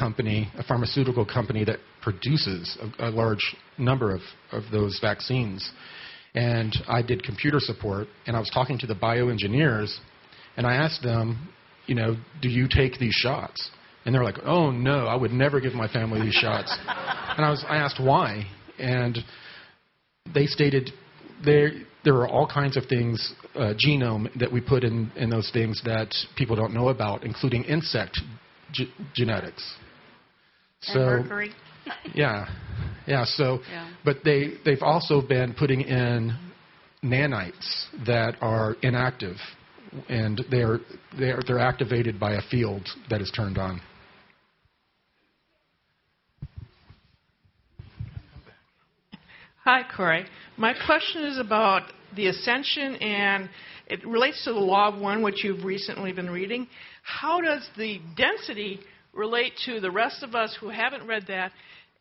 pharmaceutical company that produces a large number of those vaccines. And I did computer support, and I was talking to the bioengineers, and I asked them, do you take these shots? And they're like, oh, no, I would never give my family these shots. And I asked why, and they stated there are all kinds of things, genome, that we put in those things that people don't know about, including insect genetics. And mercury. Yeah. But they've also been putting in nanites that are inactive, and they're activated by a field that is turned on. Hi, Corey. My question is about the ascension, and it relates to the Law of One, which you've recently been reading. How does the density relate to the rest of us who haven't read that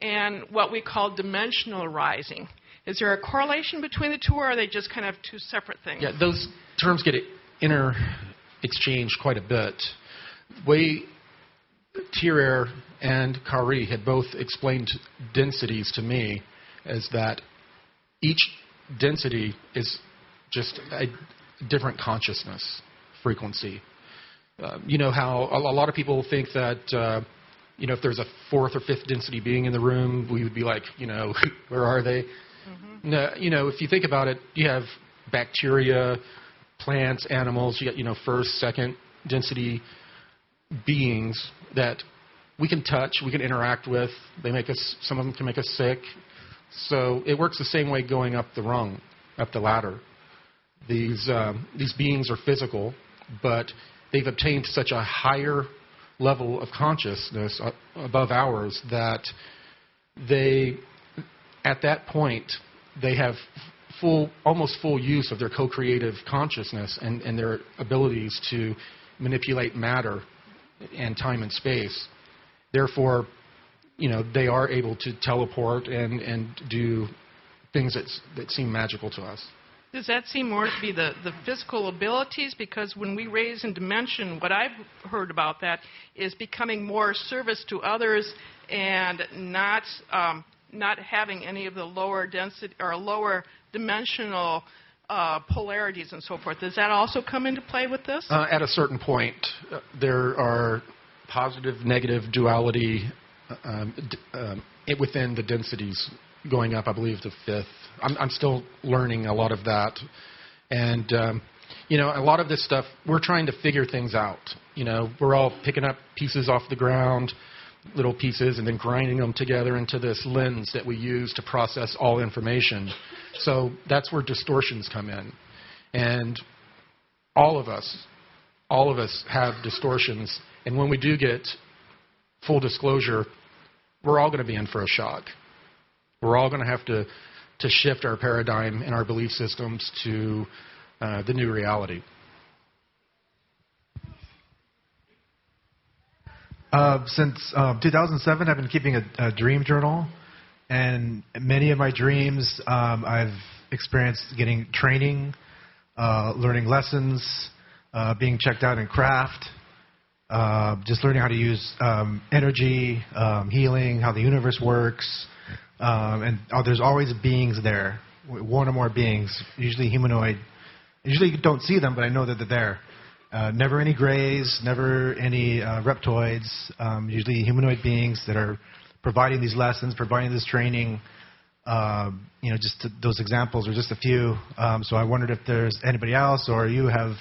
and what we call dimensional rising? Is there a correlation between the two, or are they just kind of two separate things? Yeah, those terms get inter-exchanged quite a bit. Way Tier and Kari had both explained densities to me as that each density is just a different consciousness frequency. You know how a lot of people think that, if there's a fourth or fifth density being in the room, we would be like, where are they? No, if you think about it, you have bacteria, plants, animals. You got, first, second density beings that we can touch, we can interact with. They make us. Some of them can make us sick. So it works the same way going up the rung, up the ladder. These beings are physical, but they've obtained such a higher level of consciousness above ours that they, at that point, they have almost full use of their co-creative consciousness and their abilities to manipulate matter and time and space. Therefore, they are able to teleport and do things that seem magical to us. Does that seem more to be the physical abilities? Because when we raise in dimension, what I've heard about that is becoming more service to others and not having any of the lower density or lower dimensional polarities and so forth. Does that also come into play with this? At a certain point, there are positive, negative duality within the densities going up, I believe, to fifth. I'm still learning a lot of that. And, a lot of this stuff, we're trying to figure things out. We're all picking up pieces off the ground, little pieces, and then grinding them together into this lens that we use to process all information. So that's where distortions come in. And all of us have distortions. And when we do get full disclosure, we're all going to be in for a shock. We're all going to have to shift our paradigm and our belief systems to the new reality. Since 2007, I've been keeping a dream journal, and many of my dreams I've experienced getting training, learning lessons, being checked out in craft, just learning how to use energy, healing, how the universe works. And there's always beings there, one or more beings, usually humanoid. Usually you don't see them, but I know that they're there. Never any grays, never any reptoids, usually humanoid beings that are providing these lessons, providing this training. Those examples are just a few. So I wondered if there's anybody else or you have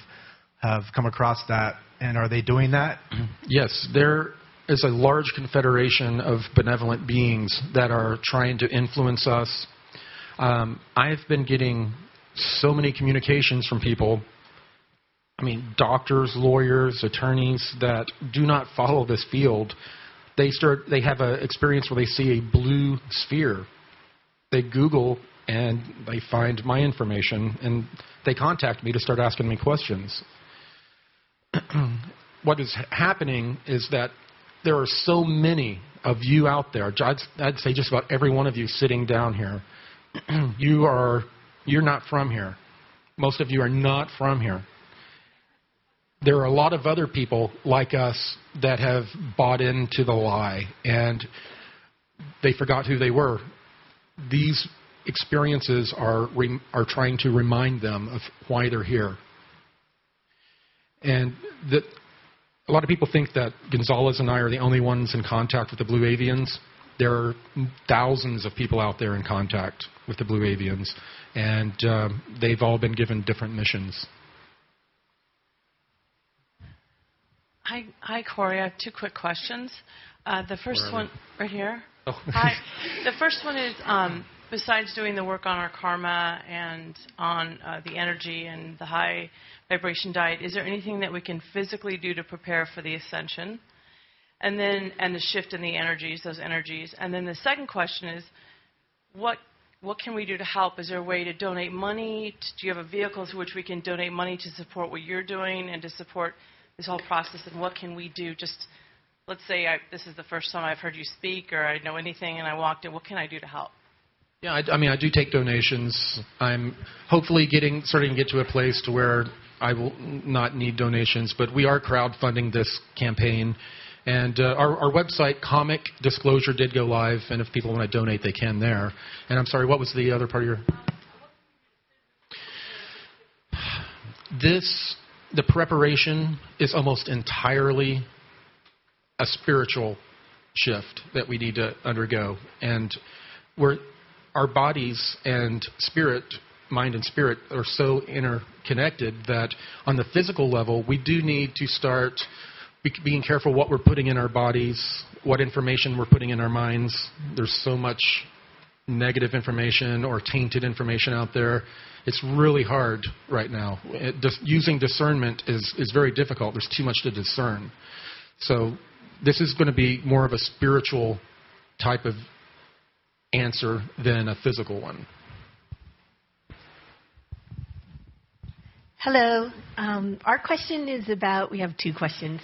come across that, and are they doing that? Yes, there is a large confederation of benevolent beings that are trying to influence us. I've been getting so many communications from people, doctors, lawyers, attorneys that do not follow this field. They have an experience where they see a blue sphere. They Google and they find my information and they contact me to start asking me questions. What is happening is that there are so many of you out there. I'd say just about every one of you sitting down here. You're not from here. Most of you are not from here. There are a lot of other people like us that have bought into the lie and they forgot who they were. These experiences are trying to remind them of why they're here. And a lot of people think that Gonzalez and I are the only ones in contact with the blue avians. There are thousands of people out there in contact with the blue avians, and they've all been given different missions. Hi, Corey. I have two quick questions. The first one, right here. Oh. Hi. The first one is, besides doing the work on our karma and on the energy and the high vibration diet, is there anything that we can physically do to prepare for the ascension? And the shift in the energies, those energies. And then the second question is, what what can we do to help? Is there a way to donate money? Do you have a vehicle through which we can donate money to support what you're doing and to support this whole process? And what can we do? Just let's say this is the first time I've heard you speak or I know anything and I walked in. What can I do to help? Yeah, I do take donations. I'm hopefully starting to get to a place to where I will not need donations, but we are crowdfunding this campaign. And our website, Comic Disclosure, did go live, and if people want to donate, they can there. And I'm sorry, what was the other part of your... The preparation is almost entirely a spiritual shift that we need to undergo. And our bodies and spirit, mind and spirit, are so interconnected that on the physical level, we do need to start being careful what we're putting in our bodies, what information we're putting in our minds. There's so much negative information or tainted information out there. It's really hard right now. Using discernment is very difficult. There's too much to discern. So this is going to be more of a spiritual type of answer than a physical one. Hello. Our question is about, we have two questions.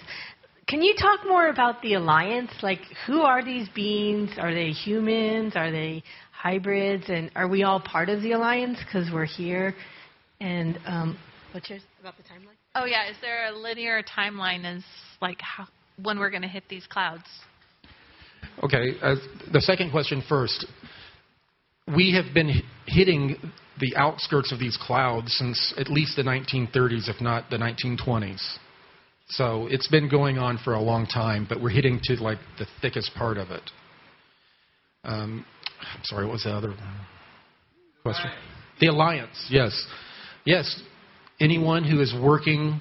Can you talk more about the Alliance? Like, who are these beings? Are they humans? Are they hybrids? And are we all part of the Alliance because we're here? And what's yours about the timeline? Oh, yeah. Is there a linear timeline as, like, when we're going to hit these clouds? Okay. The second question first. We have been hitting the outskirts of these clouds since at least the 1930s, if not the 1920s. So it's been going on for a long time, but we're hitting to like the thickest part of it. I'm sorry, what was the other question? The Alliance, yes. Yes, anyone who is working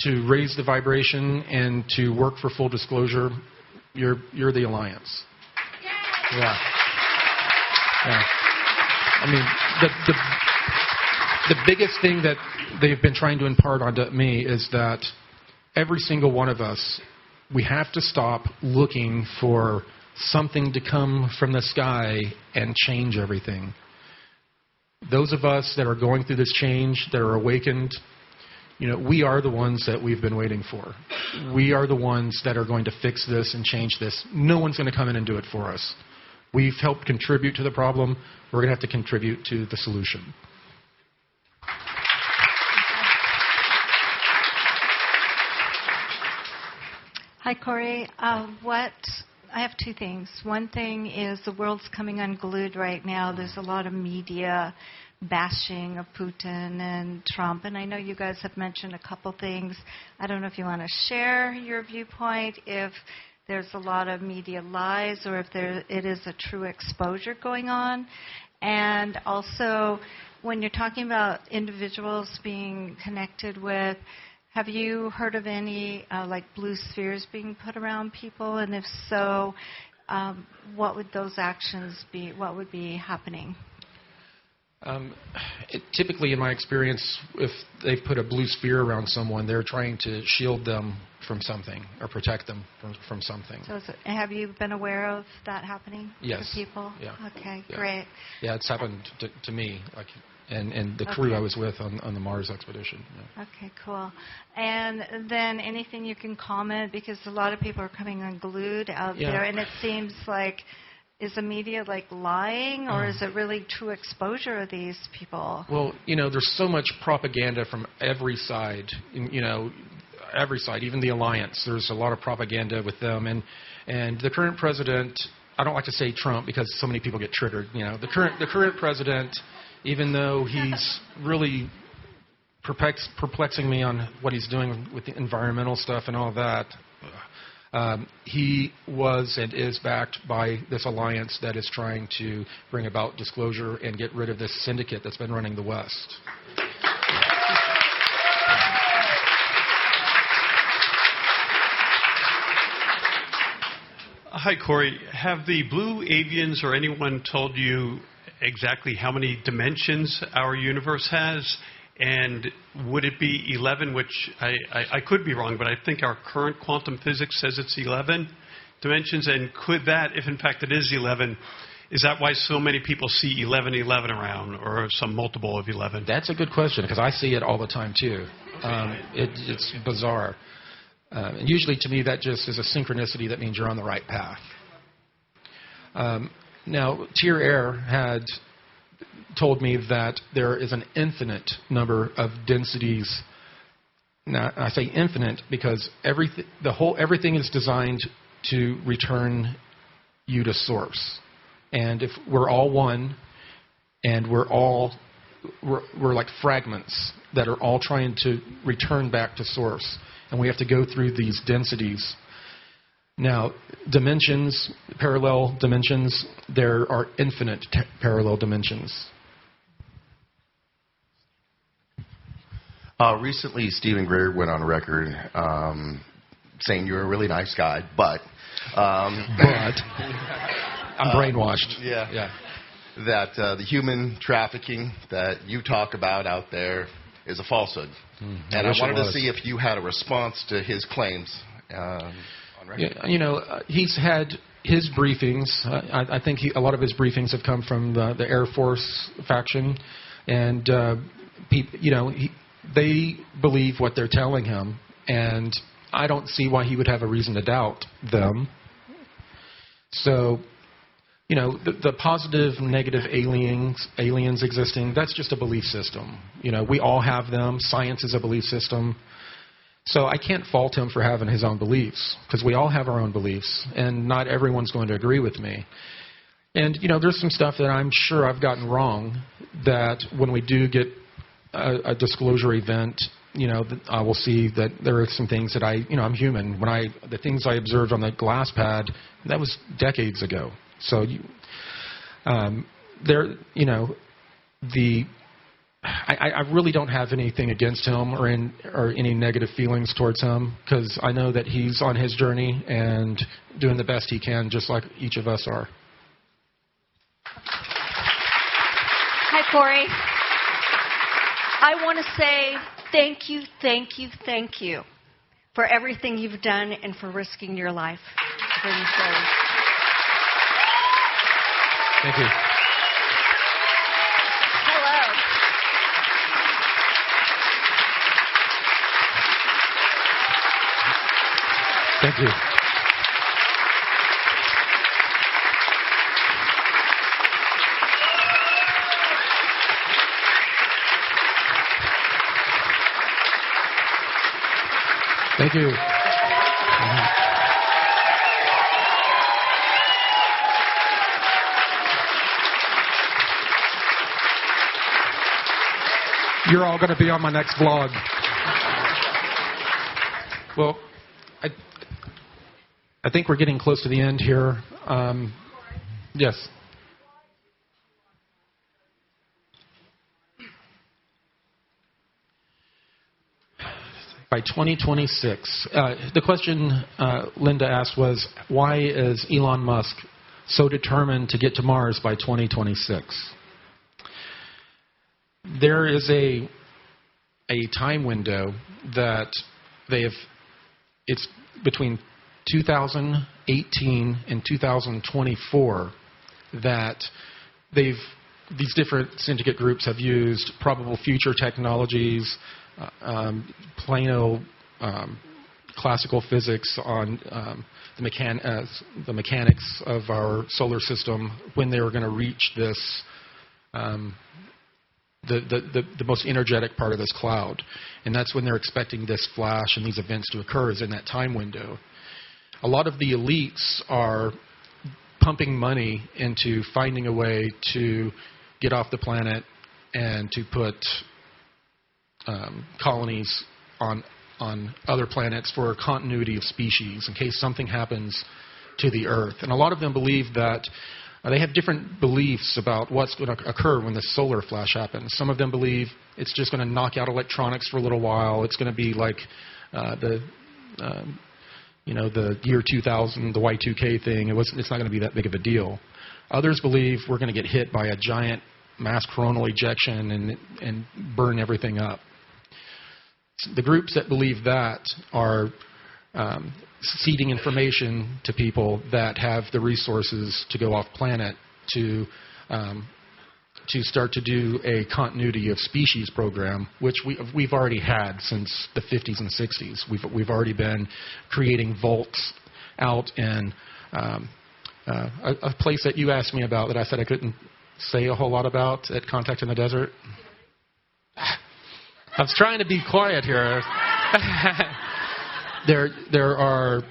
to raise the vibration and to work for full disclosure, you're the Alliance. Yeah. Yeah. I mean, the biggest thing that they've been trying to impart onto me is that every single one of us, we have to stop looking for something to come from the sky and change everything. Those of us that are going through this change, that are awakened, we are the ones that we've been waiting for. We are the ones that are going to fix this and change this. No one's going to come in and do it for us. We've helped contribute to the problem. We're going to have to contribute to the solution. Hi, Corey. I have two things. One thing is the world's coming unglued right now. There's a lot of media bashing of Putin and Trump, and I know you guys have mentioned a couple things. I don't know if you want to share your viewpoint, if there's a lot of media lies, or if it is a true exposure going on. And also, when you're talking about individuals being connected with, have you heard of any like blue spheres being put around people? And if so, what would those actions be? What would be happening? Typically, in my experience, if they've put a blue sphere around someone, they're trying to shield them from something or protect them from something. So have you been aware of that happening yes. to people? Yeah. Okay, yeah. Great. Yeah, it's happened to me, and the crew I was with on the Mars expedition. Yeah. Okay, cool. And then anything you can comment, because a lot of people are coming unglued out there, and it seems like, is the media like lying, or is it really true exposure of these people? Well, there's so much propaganda from every side, every side, even the Alliance. There's a lot of propaganda with them, and the current president, I don't like to say Trump because so many people get triggered. The current president, even though he's really perplexing me on what he's doing with the environmental stuff and all that, he was and is backed by this alliance that is trying to bring about disclosure and get rid of this syndicate that's been running the West. Hi, Corey. Have the Blue Avians or anyone told you exactly how many dimensions our universe has? And would it be 11, which I could be wrong, but I think our current quantum physics says it's 11 dimensions. And could that, if in fact it is 11, Is that why so many people see 1111 around, or some multiple of 11? That's a good question, because I see it all the time, too. It's bizarre. And usually, to me, that just is a synchronicity that means you're on the right path. Now, Tier Air had told me that there is an infinite number of densities. Now, I say infinite because everything is designed to return you to source. And if we're all one, and we're like fragments that are all trying to return back to source, and we have to go through these densities. Now, dimensions, parallel dimensions, there are infinite parallel dimensions. Recently, Stephen Greer went on record saying you're a really nice guy, but I'm brainwashed. Yeah. That the human trafficking that you talk about out there is a falsehood. And I wanted to see if you had a response to his claims on record. Yeah, he's had his briefings. I think a lot of his briefings have come from the Air Force faction, and they believe what they're telling him, and I don't see why he would have a reason to doubt them. So, the positive, negative aliens existing, that's just a belief system. We all have them. Science is a belief system. So I can't fault him for having his own beliefs, because we all have our own beliefs, and not everyone's going to agree with me. And, there's some stuff that I'm sure I've gotten wrong, that when we do get a disclosure event, I will see that there are some things that I'm human. The things I observed on the glass pad, that was decades ago. So, I really don't have anything against him or any negative feelings towards him, because I know that he's on his journey and doing the best he can, just like each of us are. Hi, Corey. I want to say thank you for everything you've done and for risking your life for these souls. Thank you. Hello. Thank you. Thank you. You're all going to be on my next vlog. Well, I think we're getting close to the end here. Yes. By 2026, the question Linda asked was, why is Elon Musk so determined to get to Mars by 2026? There is a time window that it's between 2018 and 2024 that these different syndicate groups have used probable future technologies, Plano classical physics on the mechanics of our solar system, when they were going to reach this the most energetic part of this cloud. And that's when they're expecting this flash and these events to occur, is in that time window. A lot of the elites are pumping money into finding a way to get off the planet and to put colonies on other planets for continuity of species in case something happens to the Earth. And a lot of them believe that they have different beliefs about what's going to occur when the solar flash happens. Some of them believe it's just going to knock out electronics for a little while. It's going to be like the year 2000, the Y2K thing. It's not going to be that big of a deal. Others believe we're going to get hit by a giant mass coronal ejection and burn everything up. The groups that believe that are seeding information to people that have the resources to go off planet to start to do a continuity of species program, which we've already had since the 50s and 60s. We've already been creating vaults out in a place that you asked me about that I said I couldn't say a whole lot about at Contact in the Desert. I was trying to be quiet here. There are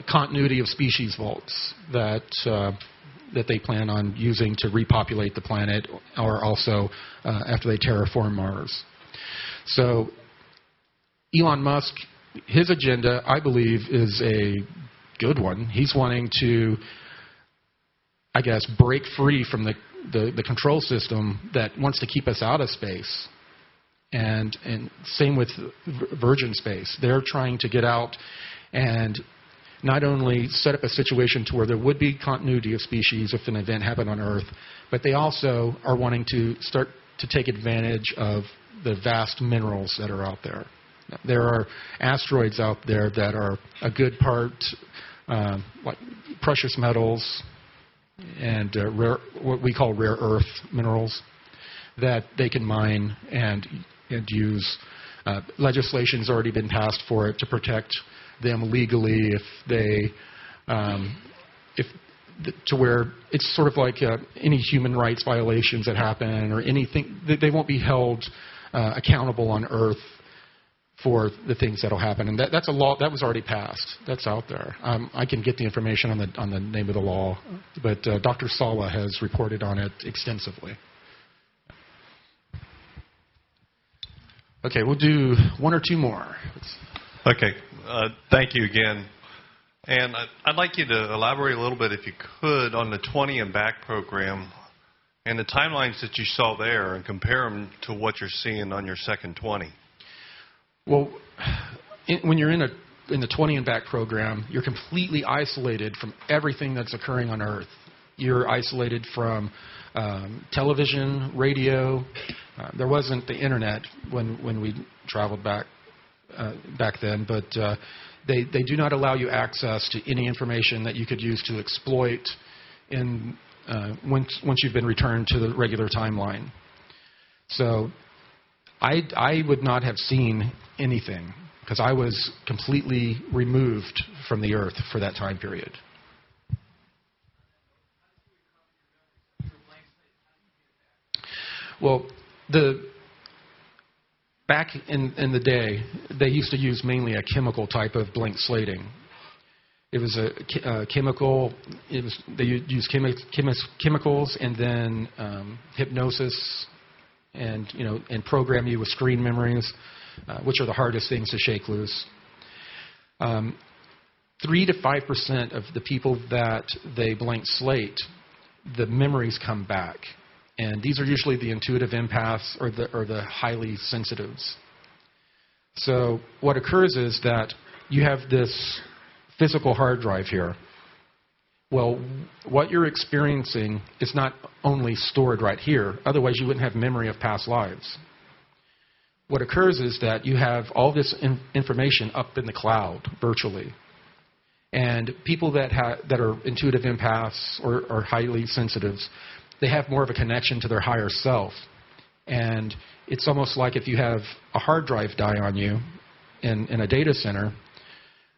continuity of species vaults that they plan on using to repopulate the planet, or also after they terraform Mars. So Elon Musk, his agenda, I believe, is a good one. He's wanting to, I guess, break free from the control system that wants to keep us out of space. And same with Virgin Space. They're trying to get out and not only set up a situation to where there would be continuity of species if an event happened on Earth, but they also are wanting to start to take advantage of the vast minerals that are out there. There are asteroids out there that are a good part, like precious metals and what we call rare earth minerals, that they can mine and use. Legislation's already been passed for it to protect them legally to where it's sort of like any human rights violations that happen or anything, they won't be held accountable on Earth for the things that will happen. And that's a law that was already passed. That's out there. I can get the information on the name of the law, but Dr. Sala has reported on it extensively. Okay, we'll do one or two more. Okay, thank you again. And I'd like you to elaborate a little bit, if you could, on the 20 and back program and the timelines that you saw there and compare them to what you're seeing on your second 20. Well, when you're in the 20 and back program, you're completely isolated from everything that's occurring on Earth. You're isolated from television, radio. There wasn't the internet when we traveled back then, but they do not allow you access to any information that you could use to exploit once you've been returned to the regular timeline. So I would not have seen anything because I was completely removed from the Earth for that time period. Well, back in the day, they used to use mainly a chemical type of blank slating. It was a chemical. They used chemicals and then hypnosis, and program you with screen memories, which are the hardest things to shake loose. 3 to 5% of the people that they blank slate, the memories come back. And these are usually the intuitive empaths or the highly sensitives. So what occurs is that you have this physical hard drive here. Well, what you're experiencing is not only stored right here. Otherwise, you wouldn't have memory of past lives. What occurs is that you have all this information up in the cloud, virtually. And people that are intuitive empaths or highly sensitives, they have more of a connection to their higher self. And it's almost like if you have a hard drive die on you in a data center,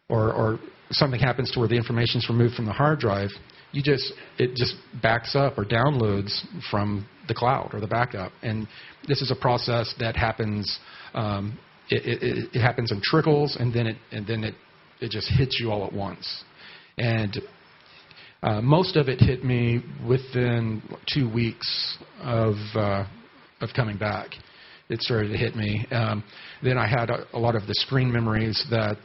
or something happens to where the information is removed from the hard drive, it just backs up or downloads from the cloud or the backup. And this is a process that happens. It happens in trickles, and then it just hits you all at once. And most of it hit me within 2 weeks of coming back. It started to hit me. Then I had a lot of the screen memories that,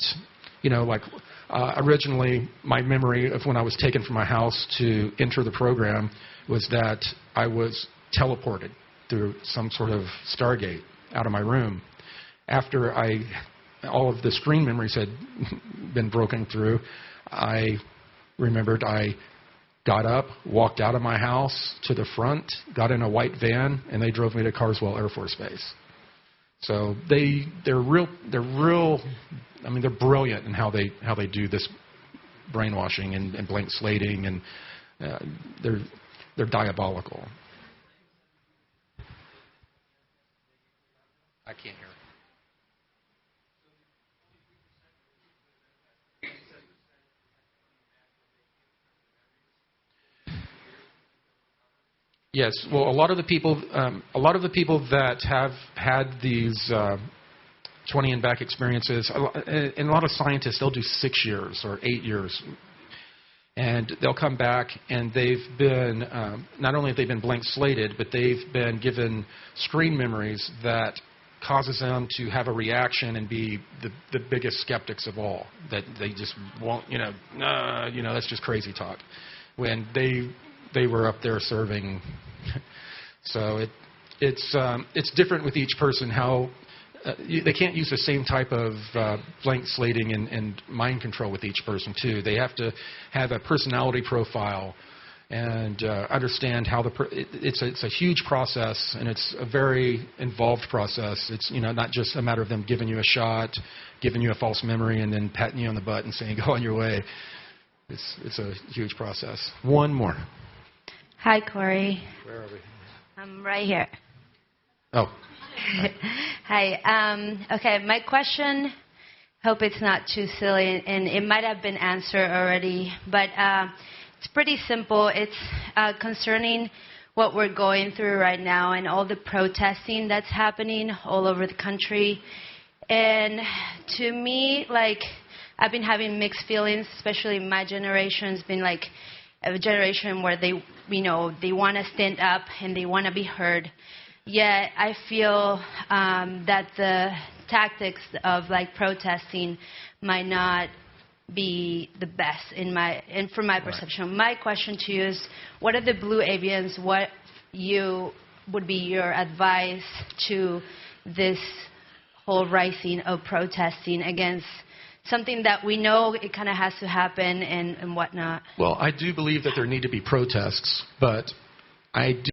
originally my memory of when I was taken from my house to enter the program was that I was teleported through some sort of Stargate out of my room. After all of the screen memories had been broken through, I remembered I got up, walked out of my house to the front, got in a white van, and they drove me to Carswell Air Force Base. So they're brilliant in how they do this brainwashing and blank slating, and they're diabolical. I can't hear. Yes, well, a lot of the people that have had these 20 and back experiences, and a lot of scientists, they'll do 6 years or 8 years, and they'll come back and they've been not only have they been blank slated, but they've been given screen memories that causes them to have a reaction and be the biggest skeptics of all. That they just won't, that's just crazy talk. When they were up there serving. So it's different with each person how they can't use the same type of blank slating and mind control with each person too. They have to have a personality profile and understand how it's a huge process, and it's a very involved process. It's not just a matter of them giving you a shot, giving you a false memory, and then patting you on the butt and saying go on your way. It's a huge process. One more. Hi, Corey. Where are we? I'm right here. Oh. Hi. Okay, my question, hope it's not too silly, and it might have been answered already, but it's pretty simple. It's concerning what we're going through right now and all the protesting that's happening all over the country. And to me, I've been having mixed feelings, especially my generation's been a generation where they want to stand up and they want to be heard. Yet I feel that the tactics of protesting might not be the best from my perception. My question to you is, what are the blue avians? What would be your advice to this whole rising of protesting against something that we know it kind of has to happen and whatnot? Well, I do believe that there need to be protests, but I do